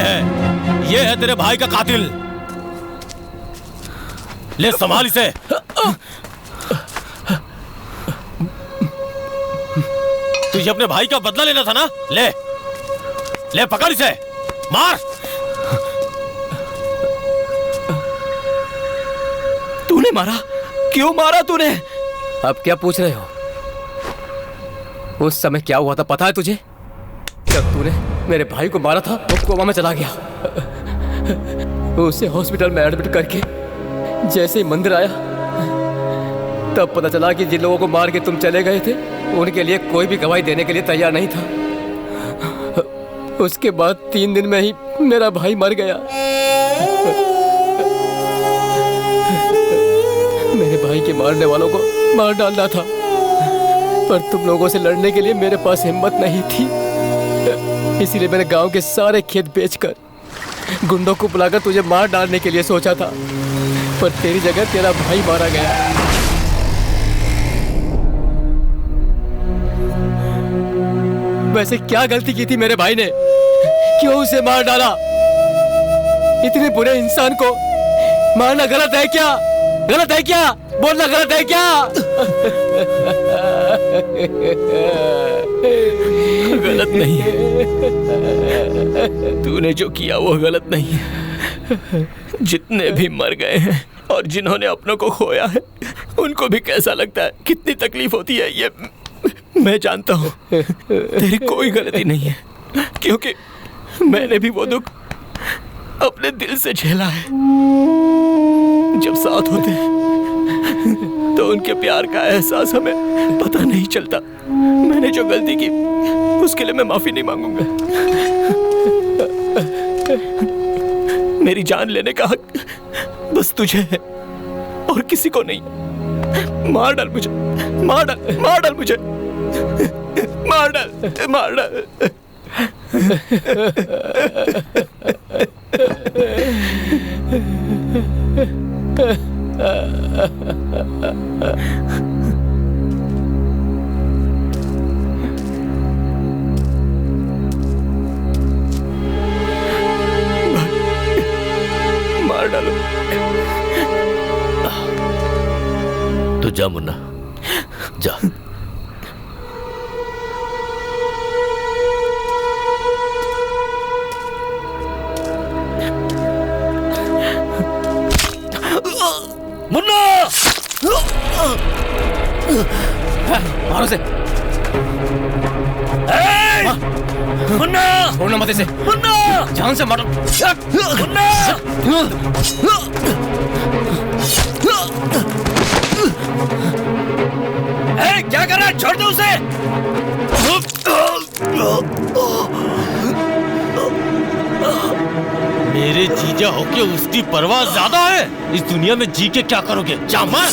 है तेरे भाई का कातिल। ले संभाल इसे। तुझे अपने भाई का बदला लेना था ना? ले पकड़ इसे, मार। तूने मारा? क्यों मारा तूने? अब क्या पूछ रहे हो? उस समय क्या हुआ था पता है तुझे? जब तूने मेरे भाई को मारा था वो कोमा में चला गया। उसे हॉस्पिटल में एडमिट करके जैसे ही मंदिर आया तब पता चला कि जिन लोगों को मार के तुम चले गए थे उनके लिए कोई भी गवाही देने के लिए तैयार नहीं था। उसके बाद 3 दिन में ही मेरा भाई मर गया। मेरे भाई के मारने वालों को मार डालना था, पर तुम लोगों से लड़ने के लिए मेरे पास हिम्मत नहीं थी। इसीलिए मैंने गांव के सारे खेत बेचकर गुंडों को बुलाकर तुझे मार डालने के लिए सोचा था, पर तेरी जगह तेरा भाई मारा गया। वैसे क्या गलती की थी मेरे भाई ने? क्यों उसे मार डाला? इतने बुरे इंसान को मारना गलत है क्या? गलत है क्या? बोलना गलत है क्या? गलत नहीं है। तूने जो किया वो गलत नहीं है। जितने भी मर गए हैं और जिन्होंने अपनों को खोया है उनको भी कैसा लगता है, कितनी तकलीफ होती है, ये मैं जानता हूँ। तेरी कोई गलती नहीं है, क्योंकि मैंने भी वो दुख अपने दिल से झेला है। जब साथ होते हैं तो उनके प्यार का एहसास हमें पता नहीं चलता। मैंने जो गलती की उसके लिए मैं माफी नहीं मांगूंगा। मेरी जान लेने का हक बस तुझे है और किसी को नहीं। मार डाल मुझे, मार डाल, मार डाल मुझे, मार डाल, मार डाल। मार डालो। तू जा मुन्ना, जा। मुन्ना! मारो से। मुन्ना! छोड़ना मत इसे। मुन्ना! जान से मारो। मुन्ना! क्या कर रहा है? छोड़ दो उसे। मेरे जीजा होके उसकी परवाह ज्यादा है। इस दुनिया में जी के क्या करोगे? जा मार।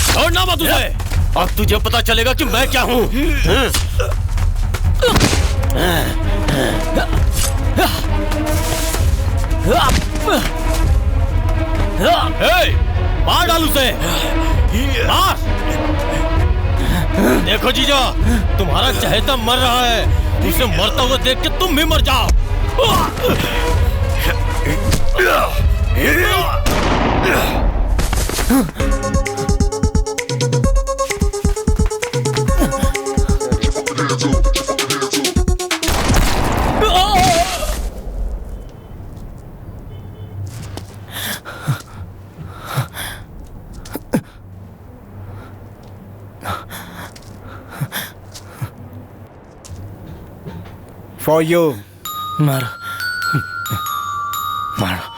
छोड़ना मत उसे। अब तुझे पता चलेगा कि मैं क्या हूँ। मार डाल उसे, मार। देखो जीजा, तुम्हारा चहेता मर रहा है। उसे मरता हुआ देख के तुम भी मर जाओ। For you. मारो, मारो।